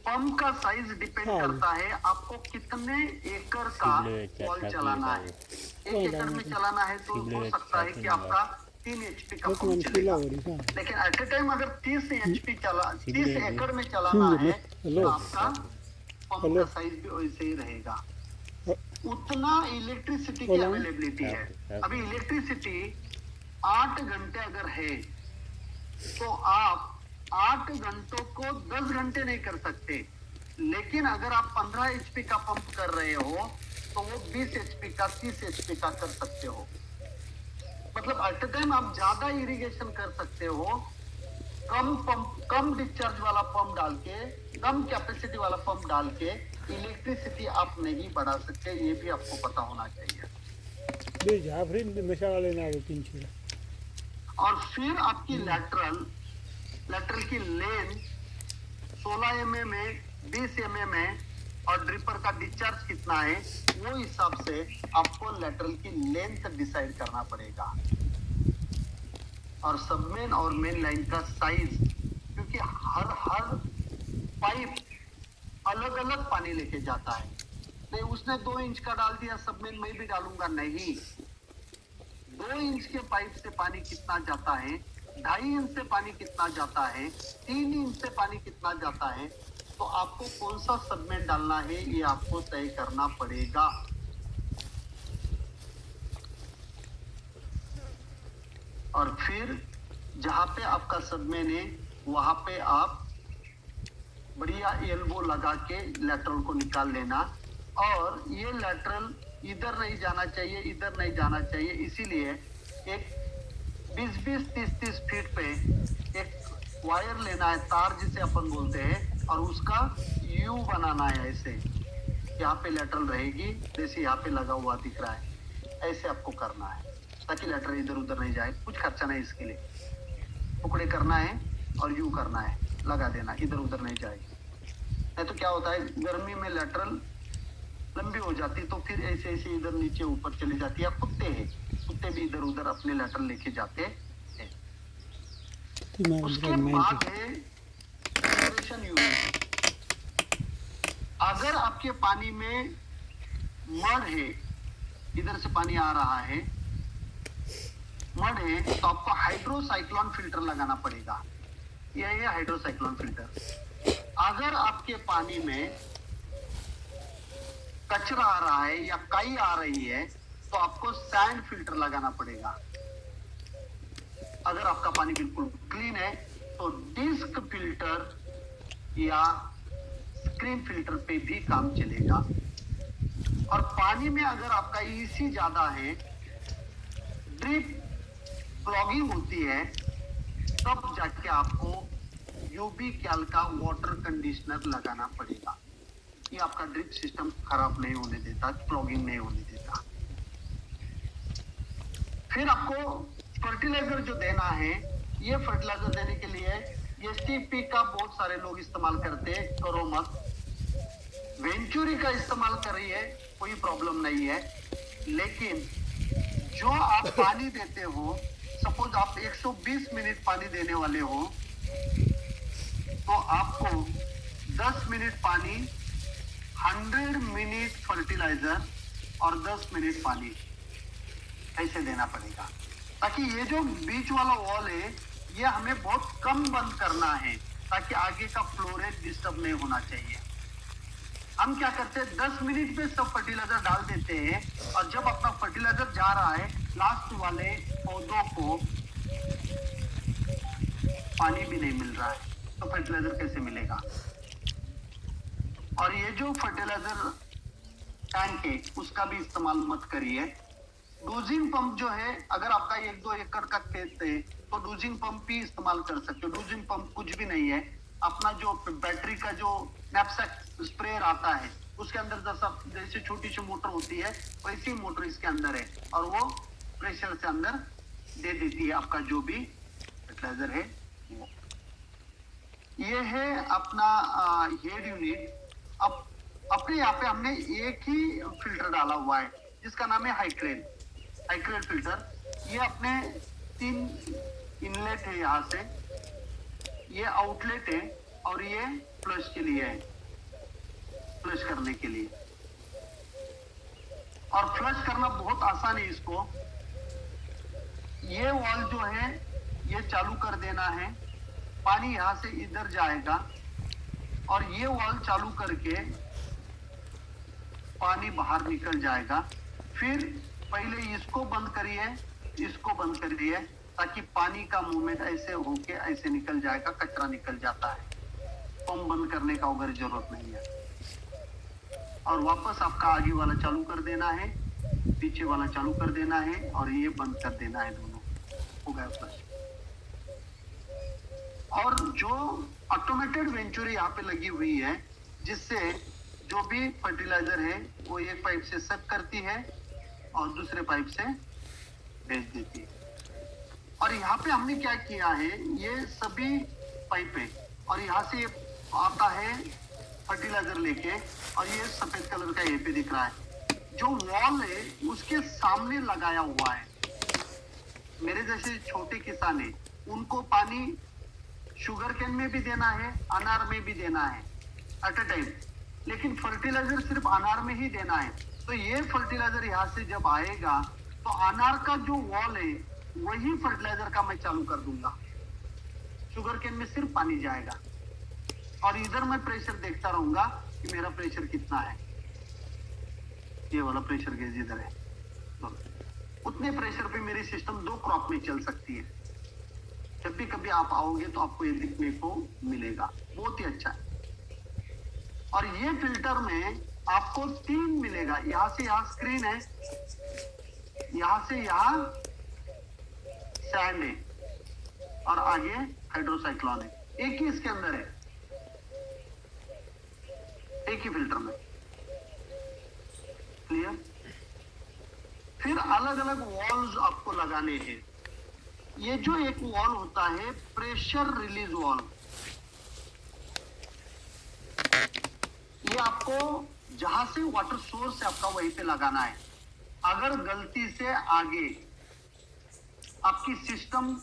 पंप का साइज डिपेंड करता है आपको कितने एकड़ का बॉल चलाना है। 1 एकड़ में चलाना है तो हो सकता है कि आपका 3 HP का पंप चलेगा, लेकिन एट ए टाइम अगर 30 एकड़ में चलाना है तो आपका पंप का साइज भी वैसे ही रहेगा। उतना इलेक्ट्रिसिटी की अवेलेबिलिटी है। अभी इलेक्ट्रिसिटी 8 घंटे अगर है तो आप 8 घंटों को 10 घंटे नहीं कर सकते, लेकिन अगर आप 15 HP का पंप कर रहे हो तो वो 20 HP का 30 HP का कर सकते हो। मतलब एट ए टाइम आप ज्यादा इरिगेशन कर सकते हो, कम डिस्चार्ज वाला पंप डाल के, कम कैपेसिटी वाला पंप डाल के इलेक्ट्रिसिटी आप नहीं बढ़ा सकते, ये भी आपको पता होना चाहिए। और फिर आपकी लेटरल की लेंथ 16 mm है, 20 mm है, और ड्रिपर का डिस्चार्ज कितना है वो हिसाब से आपको लेटरल की लेंथ डिसाइड करना पड़ेगा। और सबमेन और मेन लाइन का साइज, क्योंकि हर पाइप अलग अलग पानी लेके जाता है। नहीं उसने 2 इंच का डाल दिया सबमेन, मैं भी डालूंगा, नहीं। 2 इंच के पाइप से पानी कितना जाता है, 2.5 इंच से पानी कितना जाता है, 3 इंच से पानी कितना जाता है, तो आपको कौन सा सबमेन डालना है ये आपको तय करना पड़ेगा। और फिर जहां पे आपका सबमेन है वहां पे आप बढ़िया एल्बो लगा के लेटरल को निकाल लेना। और ये लेटरल इधर नहीं जाना चाहिए, इधर नहीं जाना चाहिए, इसीलिए एक 20-20, 30-30 फीट पे एक वायर लेना है, तार जिसे अपन बोलते हैं, और उसका यू बनाना है। ऐसे यहाँ पे लेटरल रहेगी, जैसे यहाँ पे लगा हुआ दिख रहा है, ऐसे आपको करना है ताकि लेटरल इधर उधर नहीं जाए। कुछ खर्चा नहीं इसके लिए, टुकड़े करना है और यू करना है, लगा देना, इधर उधर नहीं जाएगी। नहीं तो क्या होता है, गर्मी में लेटरल लंबी हो जाती है तो फिर ऐसे ऐसे इधर नीचे ऊपर चली जाती है। कुत्ते भी इधर उधर अपने लेटरल लेके जाते हैं। उसके बाद है एरेशन यूनिट। अगर आपके पानी में मड है, इधर से पानी आ रहा है, मड है, तो आपको हाइड्रोसाइक्लोन फिल्टर लगाना पड़ेगा। यह है हाइड्रोसाइक्लोन फिल्टर। अगर आपके पानी में कचरा आ रहा है या काई आ रही है तो आपको सैंड फिल्टर लगाना पड़ेगा। अगर आपका पानी बिल्कुल क्लीन है तो डिस्क फिल्टर या स्क्रीन फिल्टर पे भी काम चलेगा। और पानी में अगर आपका ईसी ज्यादा है, ड्रिप क्लॉगिंग होती है, तब जाके आपको यूबी कैल का वाटर कंडीशनर लगाना पड़ेगा। ये आपका ड्रिप सिस्टम खराब नहीं होने देता, क्लॉगिंग नहीं होने देता। फिर आपको फर्टिलाइजर जो देना है, ये फर्टिलाइजर देने के लिए एसटीपी का बहुत सारे लोग इस्तेमाल करते हैं, करो मत। वेंचुरी का इस्तेमाल करिए, कोई प्रॉब्लम नहीं है। लेकिन जो आप पानी देते हो, सपोज आप 120 मिनट पानी देने वाले हो, तो आपको 10 मिनट पानी, 100 मिनट फर्टिलाइजर और 10 मिनट पानी ऐसे देना पड़ेगा, ताकि ये जो बीच वाला वॉल है ये हमें बहुत कम बंद करना है, ताकि आगे का फ्लो रेट डिस्टर्ब नहीं होना चाहिए। हम क्या करते हैं, 10 मिनट में सब फर्टिलाइजर डाल देते हैं, और जब अपना फर्टिलाइजर जा रहा है, लास्ट वाले पौधों को पानी भी नहीं मिल रहा है, तो फर्टिलाइजर कैसे मिलेगा। और ये जो फर्टिलाइजर टैंक है उसका भी इस्तेमाल मत करिए। डोजिंग पंप जो है, अगर आपका 1-2 एकड़ का खेत है तो डोजिंग पंप भी इस्तेमाल कर सकते हो। डोजिंग पंप कुछ भी नहीं है, अपना जो बैटरी का जो नैपसैक स्प्रेयर आता है उसके अंदर जैसे छोटी सी मोटर होती है, वैसी मोटर इसके अंदर है, और वो प्रेशर से अंदर दे देती है आपका जो भी फर्टिलाइजर है वो। ये है अपना हेड यूनिट। अब अपने यहाँ पे हमने एक ही फिल्टर डाला हुआ है जिसका नाम है हाइक्रेन फिल्टर। ये अपने 3 इनलेट है, यहाँ से ये आउटलेट है, और ये फ्लश के लिए है, फ्लश करने के लिए। और फ्लश करना बहुत आसान है इसको। ये वॉल जो है ये चालू कर देना है, पानी यहां से इधर जाएगा, और ये वॉल चालू करके पानी बाहर निकल जाएगा। फिर पहले इसको बंद करिए, इसको बंद करिए, ताकि पानी का मूवमेंट ऐसे होके ऐसे निकल जाएगा, कचरा निकल जाता है। पंप बंद करने का उधर जरूरत नहीं है। और वापस आपका आगे वाला चालू कर देना है, पीछे वाला चालू कर देना है, और ये बंद कर देना है, दोनों हो गया फ्लश। और जो ऑटोमेटेड वेंचुरी यहाँ पे लगी हुई है, जिससे जो भी फर्टिलाइजर है वो एक पाइप से सक करती है और दूसरे पाइप से भेज देती है। और यहाँ पे हमने क्या किया है, ये सभी पाइप है, और यहाँ से ये आता है फर्टिलाइजर लेके, और ये सफेद कलर का ये पे दिख रहा है। जो वॉल है उसके सामने लगाया हुआ है। मेरे जैसे छोटे किसान है, उनको पानी शुगर केन में भी देना है, अनार में भी देना है एट अ टाइम, लेकिन फर्टिलाइजर सिर्फ अनार में ही देना है। तो ये फर्टिलाइजर यहाँ से जब आएगा तो अनार का जो वॉल है वही फर्टिलाइजर का मैं चालू कर दूंगा, शुगर केन में सिर्फ पानी जाएगा, और इधर मैं प्रेशर देखता रहूंगा कि मेरा प्रेशर कितना है। ये वाला प्रेशर गेज इधर है, तो उतने प्रेशर पे मेरी सिस्टम 2 क्रॉप में चल सकती है। जब भी कभी आप आओगे तो आपको ये दिखने को मिलेगा, बहुत ही अच्छा है। और ये फिल्टर में आपको 3 मिलेगा, यहां से यहां स्क्रीन है, यहां से यहां सैंड है, और आगे हाइड्रोसाइक्लोन है। एक ही इसके अंदर है, एक ही फिल्टर में। क्लियर। फिर अलग अलग वॉल्स आपको लगाने हैं। ये जो एक वॉल होता है प्रेशर रिलीज वॉल, ये आपको जहां से वाटर सोर्स है आपका वहीं पे लगाना है। अगर गलती से आगे आपकी सिस्टम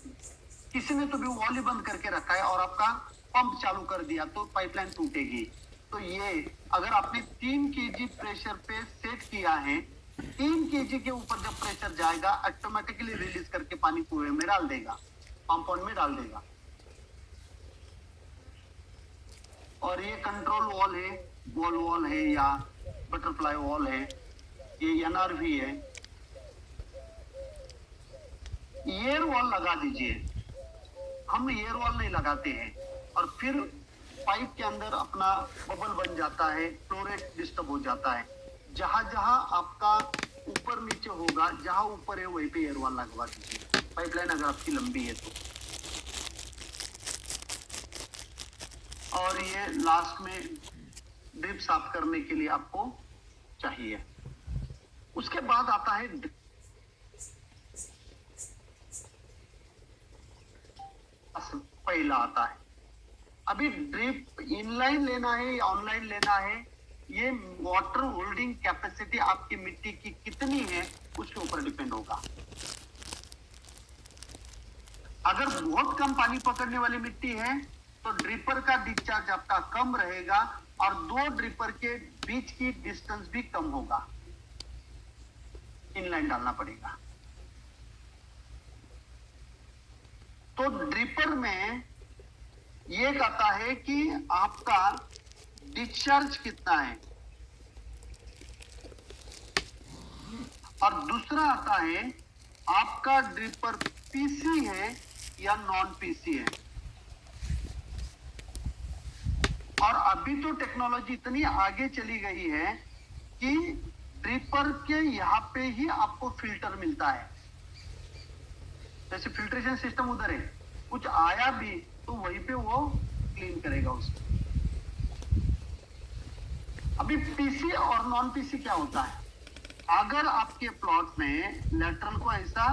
किसी ने तो भी वॉल ही बंद करके रखा है और आपका पंप चालू कर दिया तो पाइपलाइन टूटेगी। तो ये अगर आपने 3 kg प्रेशर पे सेट किया है, 3 kg के ऊपर जब प्रेशर जाएगा ऑटोमेटिकली रिलीज करके पानी कुएं में डाल देगा, पंप में डाल देगा। और ये कंट्रोल वॉल है, बॉल वॉल है या बटरफ्लाई वॉल है, ये एनआरवी है। एयर वॉल लगा दीजिए, हम एयर वॉल नहीं लगाते हैं, और फिर पाइप के अंदर अपना बबल बन जाता है, फ्लो रेट डिस्टर्ब हो जाता है। जहां जहां आपका ऊपर नीचे होगा, जहां ऊपर है वहीं पे एयर वाल लगवा दीजिए, पाइपलाइन अगर आपकी लंबी है तो। और ये लास्ट में ड्रिप साफ करने के लिए आपको चाहिए। उसके बाद आता है पहला आता है। अभी ड्रिप इनलाइन लेना है या ऑनलाइन लेना है, ये वाटर होल्डिंग कैपेसिटी आपकी मिट्टी की कितनी है उसके ऊपर डिपेंड होगा। अगर बहुत कम पानी पकड़ने वाली मिट्टी है तो ड्रिपर का डिस्चार्ज आपका कम रहेगा और दो ड्रिपर के बीच की डिस्टेंस भी कम होगा, इनलाइन डालना पड़ेगा। तो ड्रिपर में ये कहता है कि आपका डिस्चार्ज कितना है, और दूसरा आता है आपका ड्रिपर पीसी है या नॉन पीसी है। और अभी तो टेक्नोलॉजी इतनी आगे चली गई है कि ड्रिपर के यहां पे ही आपको फिल्टर मिलता है, जैसे फिल्ट्रेशन सिस्टम उधर है, कुछ आया भी तो वहीं पे वो क्लीन करेगा उसको। अभी पीसी और नॉन पीसी क्या होता है, अगर आपके प्लॉट में लेटरल को ऐसा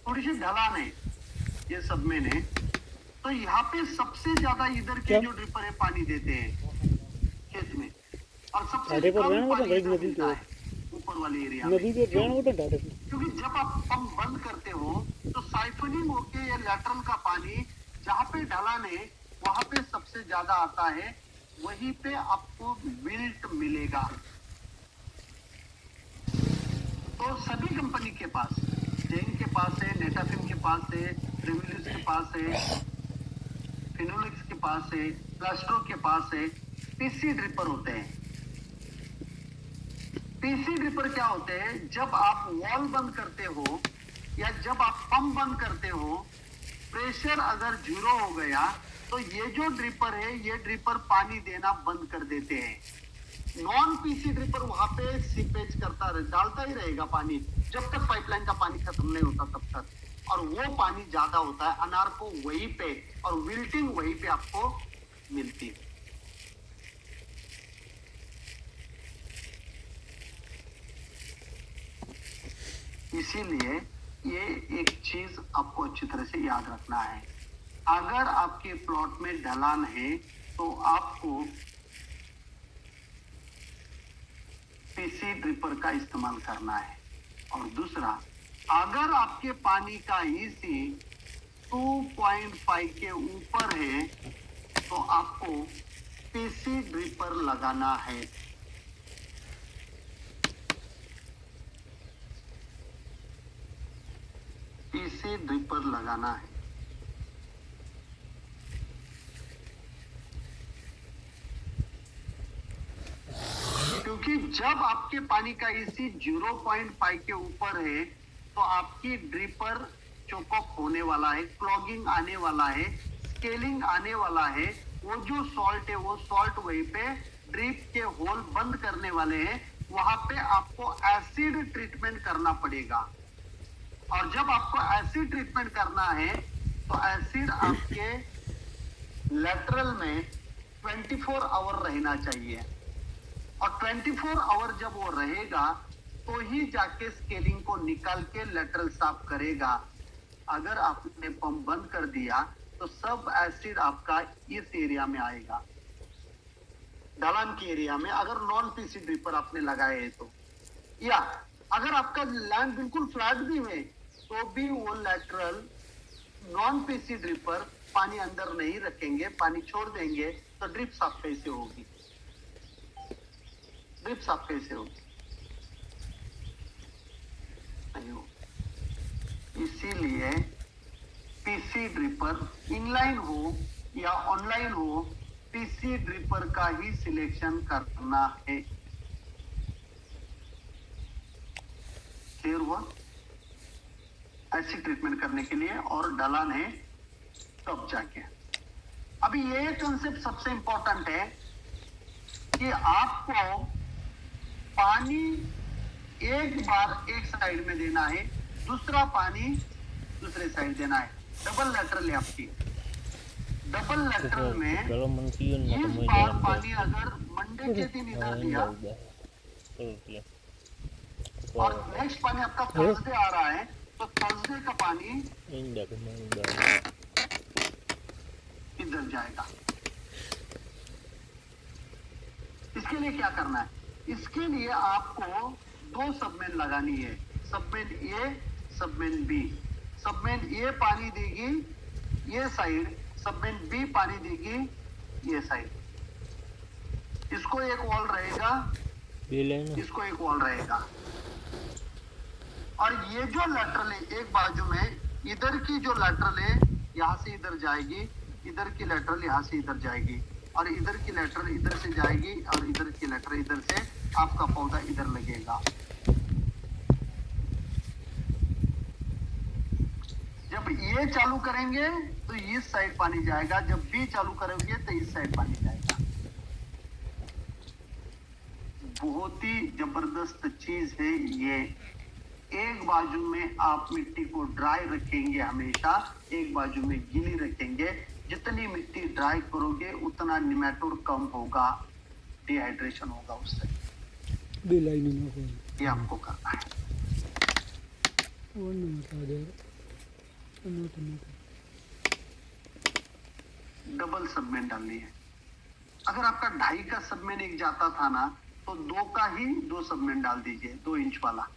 थोड़ी सी ढलान है ये सब में ने, तो यहाँ पे सबसे ज्यादा इधर के जो ड्रिपर है पानी देते हैं खेत में, और सबसे कम पानी इधर मिलता है ऊपर वाले एरिया में। क्योंकि जब आप पंप बंद करते हो तो साइफनिंग होके ये लेटरल का पानी जहाँ पे ढलान है वहां पे सबसे ज्यादा आता है, वहीं पे आपको विल्ट मिलेगा। तो सभी कंपनी के पास, जेन के पास है, नेटाफिम के पास है, रिविल्यूज के पास है, फिनोलेक्स के पास है, प्लास्ट्रो के पास है, पीसी ड्रिपर होते हैं। पीसी ड्रिपर क्या होते हैं, जब आप वॉल बंद करते हो या जब आप पंप बंद करते हो, प्रेशर अगर 0 हो गया तो ये जो ड्रिपर है ये ड्रिपर पानी देना बंद कर देते हैं। नॉन पीसी ड्रिपर वहां पे सीपेज डालता ही रहेगा पानी जब तक पाइपलाइन का पानी खत्म नहीं होता तब तक, और वो पानी ज्यादा होता है, अनार को वहीं पे और विल्टिंग वहीं पे आपको मिलती है। इसीलिए ये एक चीज आपको अच्छी तरह से याद रखना है, अगर आपके प्लॉट में ढलान है तो आपको पीसी ड्रिपर का इस्तेमाल करना है। और दूसरा, अगर आपके पानी का ईसी 2.5 के ऊपर है तो आपको पीसी ड्रिपर लगाना है। पीसी ड्रिपर लगाना है। क्योंकि जब आपके पानी का ईसी 0.5 के ऊपर है तो आपकी ड्रिपर चोकअप होने वाला है, क्लॉगिंग आने वाला है, स्केलिंग आने वाला है। वो जो सॉल्ट है वो सॉल्ट वहीं पे ड्रिप के होल बंद करने वाले हैं, वहां पे आपको एसिड ट्रीटमेंट करना पड़ेगा। और जब आपको एसिड ट्रीटमेंट करना है तो एसिड आपके लेटरल में 24 आवर रहना चाहिए, और 24 आवर जब वो रहेगा तो ही जाके स्केलिंग को निकाल के लेटरल साफ करेगा। अगर आपने पंप बंद कर दिया तो सब एसिड आपका इस एरिया में आएगा, ढलान के एरिया में, अगर नॉन पीसी ड्रिपर आपने लगाए है तो। या अगर आपका लैंड बिल्कुल फ्लैट भी है तो भी वो लेटरल नॉन पीसी ड्रिपर पानी अंदर नहीं रखेंगे, पानी छोड़ देंगे, तो ड्रिप साफ कैसे होगी? ड्रिप साफ कैसे होगी? इसीलिए पीसी ड्रिपर इनलाइन हो या ऑनलाइन हो, पीसी ड्रिपर का ही सिलेक्शन करना है। क्लियर हुआ? ऐसी ट्रीटमेंट करने के लिए, और ढलान है तब जाके। अभी ये कंसेप्ट सबसे इंपॉर्टेंट है कि आपको पानी एक बार एक साइड में देना है, दूसरा पानी दूसरे साइड देना है। डबल लेटरल है आपकी। डबल लेटरल में kalau mengkiun maka इस mau बार jalan पानी अगर मंडे के दिन इधर दिया और नेक्स्ट पानी आपका थर्सडे आ रहा है, तो थर्सडे का पानी indah इधर जाएगा। इसके लिए क्या करना है? इसके लिए आपको दो सबमेन लगानी है, सबमेन ए, सबमेन बी। सबमेन ए पानी देगी ये साइड, सबमेन बी पानी देगी ये साइड। इसको एक वॉल रहेगा, इसको एक वॉल रहेगा। और ये जो लेटरल है एक बाजू में, इधर की जो लेटरल है यहां से इधर जाएगी, इधर की लेटरल यहां से इधर जाएगी, और इधर की लेटरल इधर से जाएगी, और इधर की लेटरल इधर से आपका पौधा इधर लगेगा। जब ये चालू करेंगे तो इस साइड पानी जाएगा, जब बी चालू करेंगे तो इस साइड पानी जाएगा। बहुत ही जबरदस्त चीज है ये। एक बाजू में आप मिट्टी को ड्राई रखेंगे, हमेशा एक बाजू में गीली रखेंगे। जितनी मिट्टी ड्राई करोगे उतना निमेटोड कम होगा, डिहाइड्रेशन होगा उससे। ये आपको करना है। डबल सबमेन डालनी है। अगर आपका 2.5 का सबमेन एक जाता था ना, तो 2 का ही 2 सबमेन डाल दीजिए, 2 इंच वाला।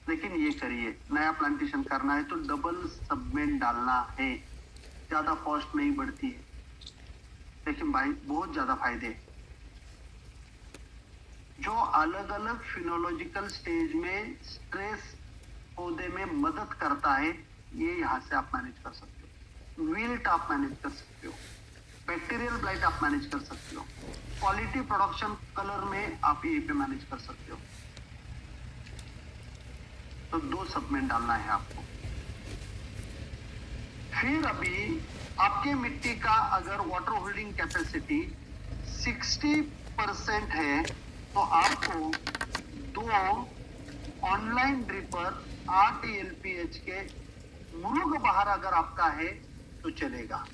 लेकिन ये करिए, नया प्लांटेशन करना है तो डबल सबमेन डालना है। ज्यादा कॉस्ट नहीं बढ़ती है, लेकिन भाई बहुत ज्यादा फायदे। जो अलग अलग फिनोलॉजिकल स्टेज में स्ट्रेस पौधे में मदद करता है, ये यहाँ से आप मैनेज कर सकते हो। विल्ट आप मैनेज कर सकते हो, बैक्टीरियल ब्लाइट आप मैनेज कर सकते हो, क्वालिटी प्रोडक्शन कलर में आप ये पे मैनेज कर सकते हो। तो 2 सबमेन डालना है आपको। फिर अभी आपके मिट्टी का अगर वाटर होल्डिंग कैपेसिटी 60% है, तो आपको 2 ऑनलाइन ड्रिपर 8 LPH के मुरुग बहार अगर आपका है तो चलेगा।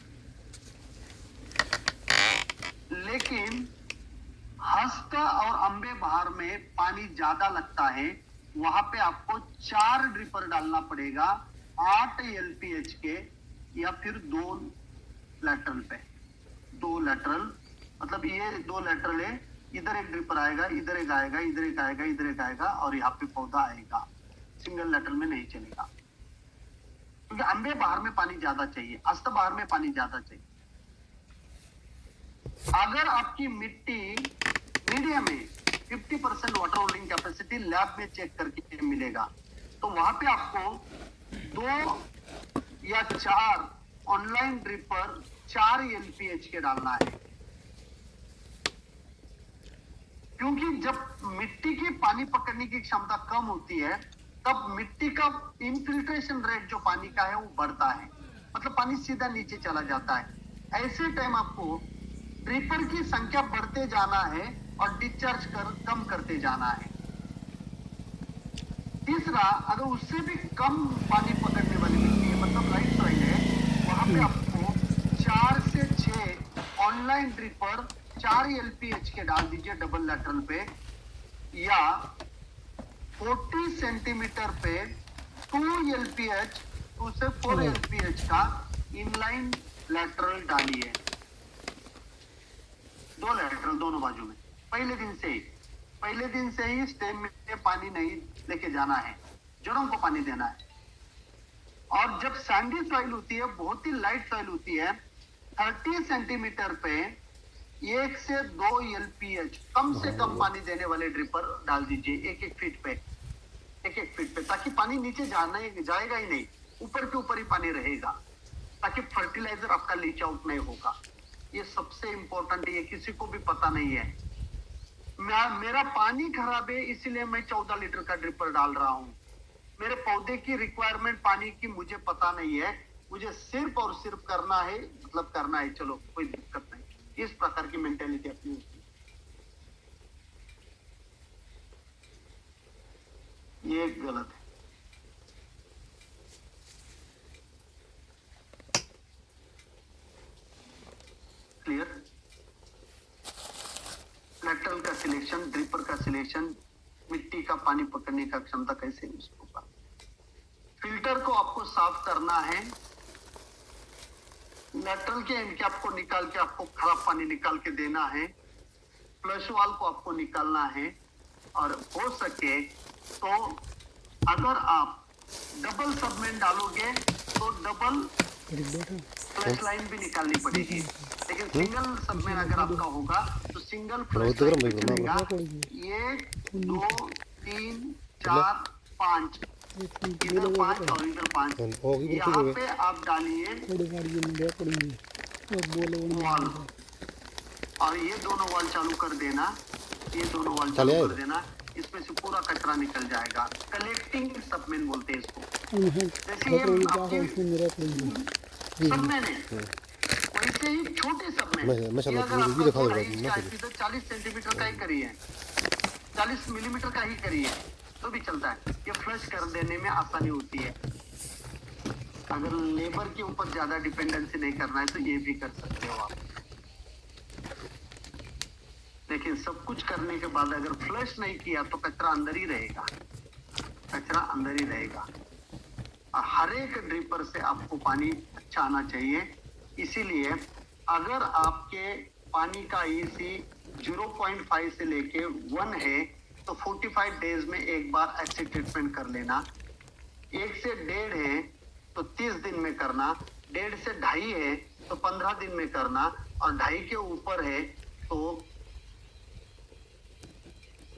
लेकिन हस्त और अंबे बहार में पानी ज्यादा लगता है, वहां पे आपको 4 ड्रिपर डालना पड़ेगा 8 LPH के, या फिर 2 लेटरल पे। 2 लेटरल मतलब ये 2 लेटरल है, इधर एक ड्रिपर आएगा, इधर एक आएगा, इधर एक आएगा, इधर एक आएगा, और यहाँ पे पौधा आएगा। सिंगल लेटरल में नहीं चलेगा, क्योंकि अंबे बहार में पानी ज्यादा चाहिए, हस्त बहार में पानी ज्यादा चाहिए। अगर आपकी मिट्टी मीडियम है, 50% वाटर होल्डिंग कैपेसिटी लैब में चेक करके मिलेगा, तो वहां पे आपको 2 या 4 ऑनलाइन ड्रिपर 4 LPH के डालना है। क्योंकि जब मिट्टी की पानी पकड़ने की क्षमता कम होती है, तब मिट्टी का इनफिल्ट्रेशन रेट जो पानी का है वो बढ़ता है, मतलब पानी सीधा नीचे चला जाता है। ऐसे टाइम आपको ड्रिपर की संख्या बढ़ते जाना है और डिस्चार्ज कम करते जाना है। तीसरा, अगर उससे भी कम पानी पकड़ने वाली मिट्टी है, मतलब लाइट सॉइल है, वहां पे आपको 4 से 6 ऑनलाइन ड्रिपर 4 LPH के डाल दीजिए डबल लेटरल पे, या 40 सेंटीमीटर पे 2 LPH, 2 से 4 LPH का इनलाइन लेटरल डालिए। 2 लेटरल दोनों बाजू में। पहले दिन से ही स्टेम में पानी नहीं लेके जाना है, जड़ों को पानी देना है। और जब सैंडी सॉइल होती है, बहुत ही लाइट सॉइल होती है, 30 सेंटीमीटर पे 1 से 2 LPH कम से कम पानी देने वाले ड्रिपर डाल दीजिए, 1-1 फीट पे, ताकि पानी नीचे जाएगा ही नहीं, ऊपर के ऊपर ही पानी रहेगा, ताकि फर्टिलाइजर आपका लीच आउट नहीं होगा। ये सबसे इंपॉर्टेंट है, ये किसी को भी पता नहीं है। मेरा पानी खराब है, इसीलिए मैं 14 लीटर का ड्रिपर डाल रहा हूं। मेरे पौधे की रिक्वायरमेंट पानी की मुझे पता नहीं है, मुझे सिर्फ और सिर्फ करना है, मतलब करना है, चलो कोई दिक्कत नहीं। इस प्रकार की मेंटेलिटी अपनी होती है। ये गलत है। क्लियर। लेटरल का सिलेक्शन, ड्रिपर का सिलेक्शन, मिट्टी का पानी पकड़ने का क्षमता कैसे यूज होगा। फिल्टर को आपको साफ करना है। लेटरल के एंड के आपको निकाल के आपको खराब पानी निकाल के देना है। फ्लश वाल को आपको निकालना है। और हो सके तो अगर आप डबल सबमेन डालोगे तो डबल फ्लश लाइन भी निकालनी पड़ेगी। लेकिन सिंगल सबमेन अगर आपका होगा तो सिंगल फ्लश लाइन भी चलेगा। 1 2 3 4 5, इधर 5 और इधर 5। यहाँ पे आप डालिए वॉल और ये दोनों वॉल चालू कर देना। ये दोनों वॉल चालू कर देना। इसमें से पूरा कचरा निकल जाएगा। कलेक्टिंग सबमेन बोलते हैं इसको। जैसे ये सबमेन है वैसे ही छोटे सबमेन। ये अगर आपका 40 सेंटीमीटर का ही करिए, 40 मिलीमीटर का ही करिए तो भी चलता है। ये फ्लश कर देने में आसानी होती है। अगर लेबर के ऊपर ज्यादा डिपेंडेंसी नहीं करना है तो ये भी कर सकते हो आप। लेकिन सब कुछ करने के बाद अगर फ्लश नहीं किया तो कचरा अंदर ही रहेगा। कचरा अंदर ही रहेगा। और हर एक ड्रिपर से आपको पानी अच्छा आना चाहिए। इसीलिए अगर आपके पानी का EC 0.5 से लेके 1 है तो 45 डेज में एक बार एसिड ट्रीटमेंट कर लेना। 1 से 1.5 है तो 30 दिन में करना। 1.5 से 2.5 है तो 15 दिन में करना। और 2.5 के ऊपर है तो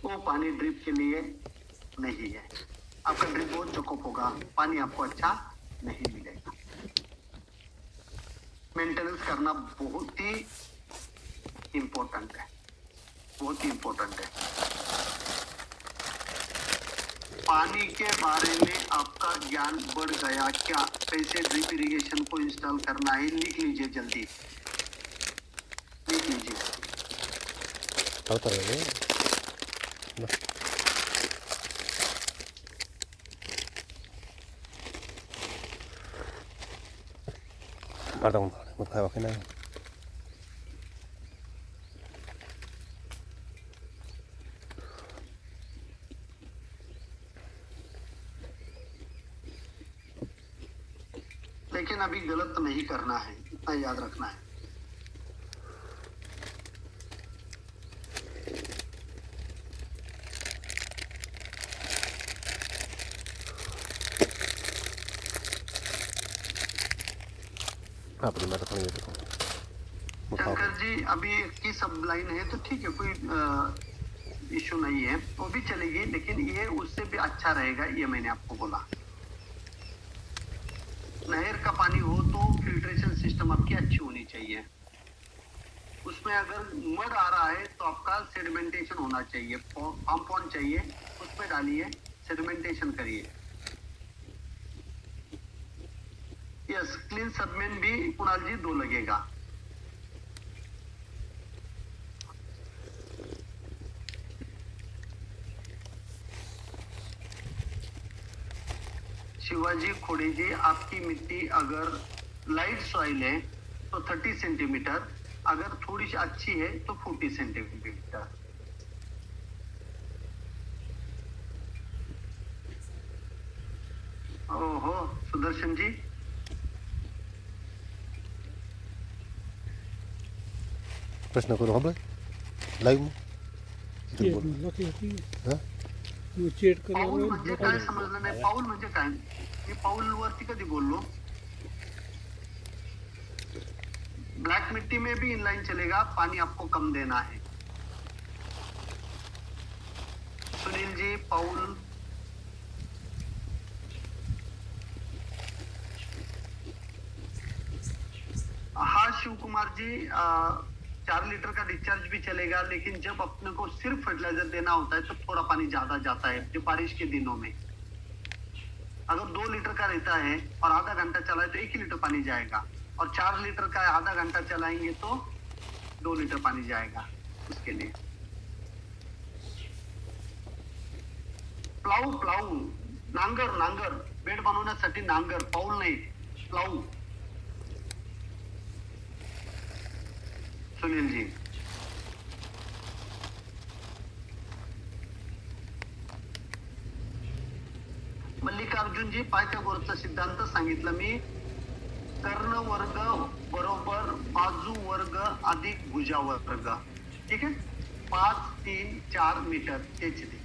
वो पानी ड्रिप के लिए नहीं है। आपका ड्रिप बहुत चौकअप होगा, पानी आपको अच्छा नहीं मिलेगा। मेंटेनेंस करना बहुत ही इंपॉर्टेंट है, बहुत ही इंपॉर्टेंट है। पानी के बारे में आपका ज्ञान बढ़ गया क्या? कैसे ड्रिप इरिगेशन को इंस्टॉल करना है लिख लीजिए, जल्दी लिख लीजिए। một khai vào cái này लेकिन अभी गलत नहीं करना है, इतना याद रखना है। शंकर जी अभी की सब लाइन है तो ठीक है, कोई इशू नहीं है, वो भी चलेगी। लेकिन ये उससे भी अच्छा रहेगा, ये मैंने आपको बोला। नहर का पानी हो तो फिल्ट्रेशन सिस्टम आपकी अच्छी होनी चाहिए। उसमें अगर मड आ रहा है तो आपका सेडिमेंटेशन होना चाहिए। कंपाउंड चाहिए, उसमें डालिए, सेडिमेंटेशन करिए। यस, क्लीन सबमेन भी कुणाल जी 2 लगेगा। शिवाजी खोड़े जी, आपकी मिट्टी अगर लाइट सॉइल है तो 30 सेंटीमीटर, अगर थोड़ी सी अच्छी है तो 40 सेंटीमीटर। ओहो सुदर्शन जी, प्रश्न करू हम लाईव्ह पाऊल म्हणजे काय समजलं नाही? पाऊल म्हणजे काय? मी पाऊल वरती कधी बोललो? ब्लैक मिट्टी में भी इनलाइन चलेगा, पानी आपको कम देना है। सुनील जी, पाउल, हाँ शिव कुमार जी, 4 लीटर का डिस्चार्ज भी चलेगा। लेकिन जब अपने को सिर्फ फर्टिलाइजर देना होता है तो थोड़ा पानी ज्यादा जाता है। जो बारिश के दिनों में अगर 2 लीटर का रहता है और आधा घंटा चलाए तो 1 ही लीटर पानी जाएगा। और 4 लीटर का आधा घंटा चलाएंगे तो 2 लीटर पानी जाएगा उसके लिए। प्लाऊ नांगर बेड बनवण्यासाठी नांगर, पाऊल नाही, प्लाऊ. सुनील जी, मल्लिकार्जुनजी, पायथागोरसचा सिद्धांत सांगितलं मी. कर्ण वर्ग बरोबर बाजू वर्ग अधिक भुजा वर्ग. ठीक आहे, 5, 3, 4 मीटर तेच ते.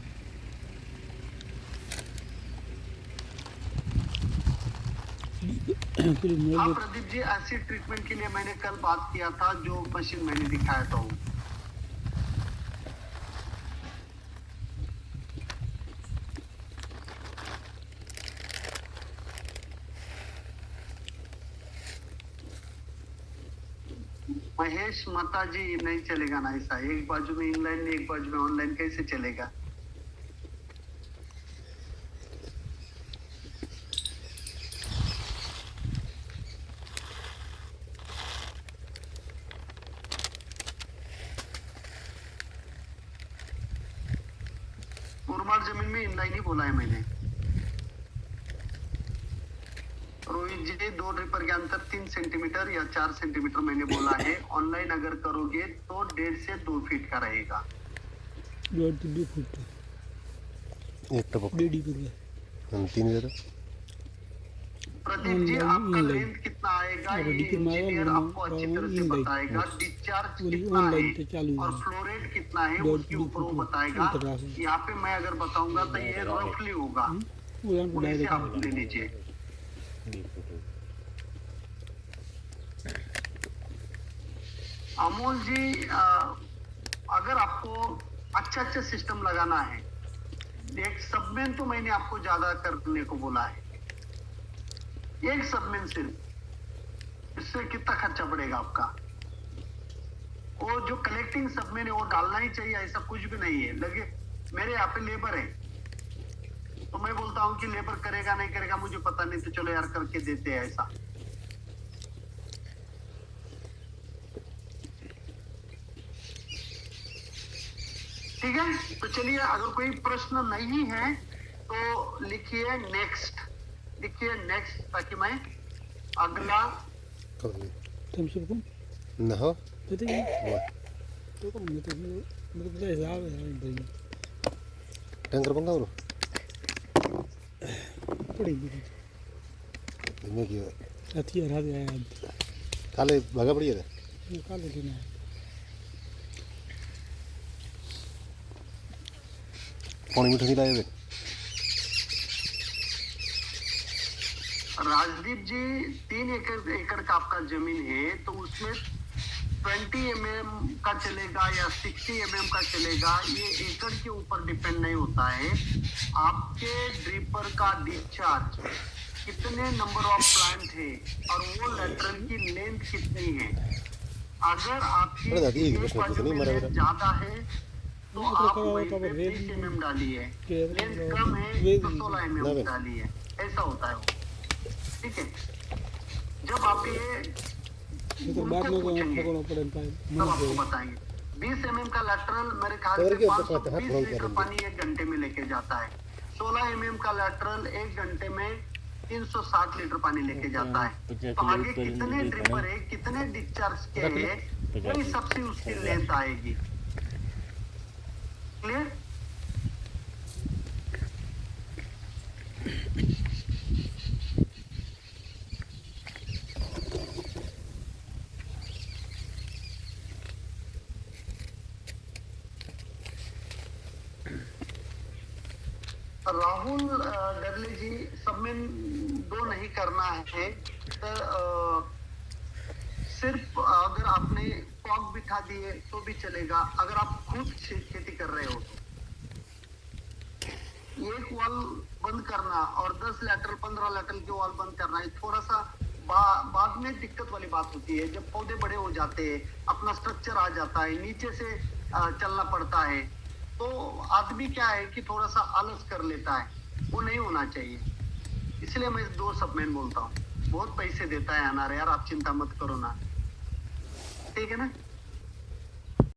हाँ प्रदीप जी, एसिड ट्रीटमेंट के लिए मैंने कल बात किया था, जो मशीन मैंने दिखाया था वो. महेश माता जी, नहीं चलेगा ना ऐसा, एक बाजू में इनलाइन एक बाजू में ऑनलाइन कैसे चलेगा. मुरमाड जमीन में इनलाइन ही बोला है मैंने. रोहित जी, 2 ड्रिपर के अंतर 3 सेंटीमीटर या 4 सेंटीमीटर मैंने बोला है. ऑनलाइन अगर करोगे तो 1.5 से 2 फीट का रहेगा. 2 फूट एक टपक 1.5 फूट. प्रदीप तीन जी, ऑनलाइन आपका इनलाइन. लेंथ कितना आएगा अब ये डिपर मारा इंजीनियर मैंने, आपको अच्छी तरह से इनलाइन. बताएगा. डिस्चार्ज पूरी कितना ऑनलाइन तो है चालू और है. फ्लो रेट कितना है 1.5 उसके ऊपर वो फुट बताएगा. इंटरनेशनल. यहाँ पे मैं अगर बताऊंगा तो ये रफली होगा, उन्हीं से आप ले लीजिए. अमोल जी, अगर आपको अच्छा सिस्टम लगाना है, एक सबमेन तो मैंने आपको ज्यादा करने को बोला है. एक सबमेन सिर्फ, इससे कितना खर्चा पड़ेगा आपका. वो जो कलेक्टिंग सबमेन है वो डालना ही चाहिए, ऐसा कुछ भी नहीं है. लगे मेरे यहाँ पे लेबर है तो मैं बोलता हूँ कि लेबर करेगा नहीं करेगा मुझे पता नहीं, तो चलो यार करके देते हैं ऐसा. ठीक है, तो चलिए, अगर कोई प्रश्न नहीं है तो लिखिए नेक्स्ट, ताकि मैं अगला. थम्स अप को ना हो पता है तो कम में तो मेरे को हिसाब है भाई. टैंकर पंगा ब्रो पड़ेगी मैं किया अति हरा दे आया काले भागा पड़ी है. निकाल लेना है. पानी मीठा नहीं लाए. राजदीप जी, 3 एकड़ का आपका जमीन है तो उसमें 20 mm का चलेगा या 60 mm का चलेगा, ये एकड़ के ऊपर डिपेंड नहीं होता है. आपके ड्रिपर का डिस्चार्ज कितने नंबर ऑफ प्लांट है और वो लेटरल की लेंथ कितनी है. अगर आपकी लेंथ ज्यादा है तो आप वहीं पे 20 mm डालिए, लेंथ कम है तो 16 mm डालिए. ऐसा होता है वो. ठीक है, जब आप ये तो बाद में पूछेंगे पकड़ना पड़े तब आपको बताएंगे. 20 mm का लैटरल मेरे ख्याल से 520 लीटर पानी 1 घंटे में लेके जाता है. 16 mm का लैटरल 1 घंटे में 360 लीटर पानी लेके जाता है. तो आगे कितने ड्रिपर है, कितने डिस्चार्ज के है, वही सबसे उसकी लेंथ आएगी. क्लियर. राहुल डरले जी, सबमें 2 नहीं करना है तो सिर्फ अगर आपने कॉक बिठा दिए तो भी चलेगा. अगर आप खुद खेती कर रहे हो तो एक वॉल बंद करना और 10 लेटरल 15 लेटरल के वॉल बंद करना, ये थोड़ा सा बाद में दिक्कत वाली बात होती है. जब पौधे बड़े हो जाते हैं, अपना स्ट्रक्चर आ जाता है, नीचे से चलना पड़ता है, तो आदमी क्या है कि थोड़ा सा आलस कर लेता है. वो नहीं होना चाहिए. इसलिए मैं 2 सबमेन बोलता हूँ. बहुत पैसे देता है अनार यार, आप चिंता मत करो ना. ठीक है ना.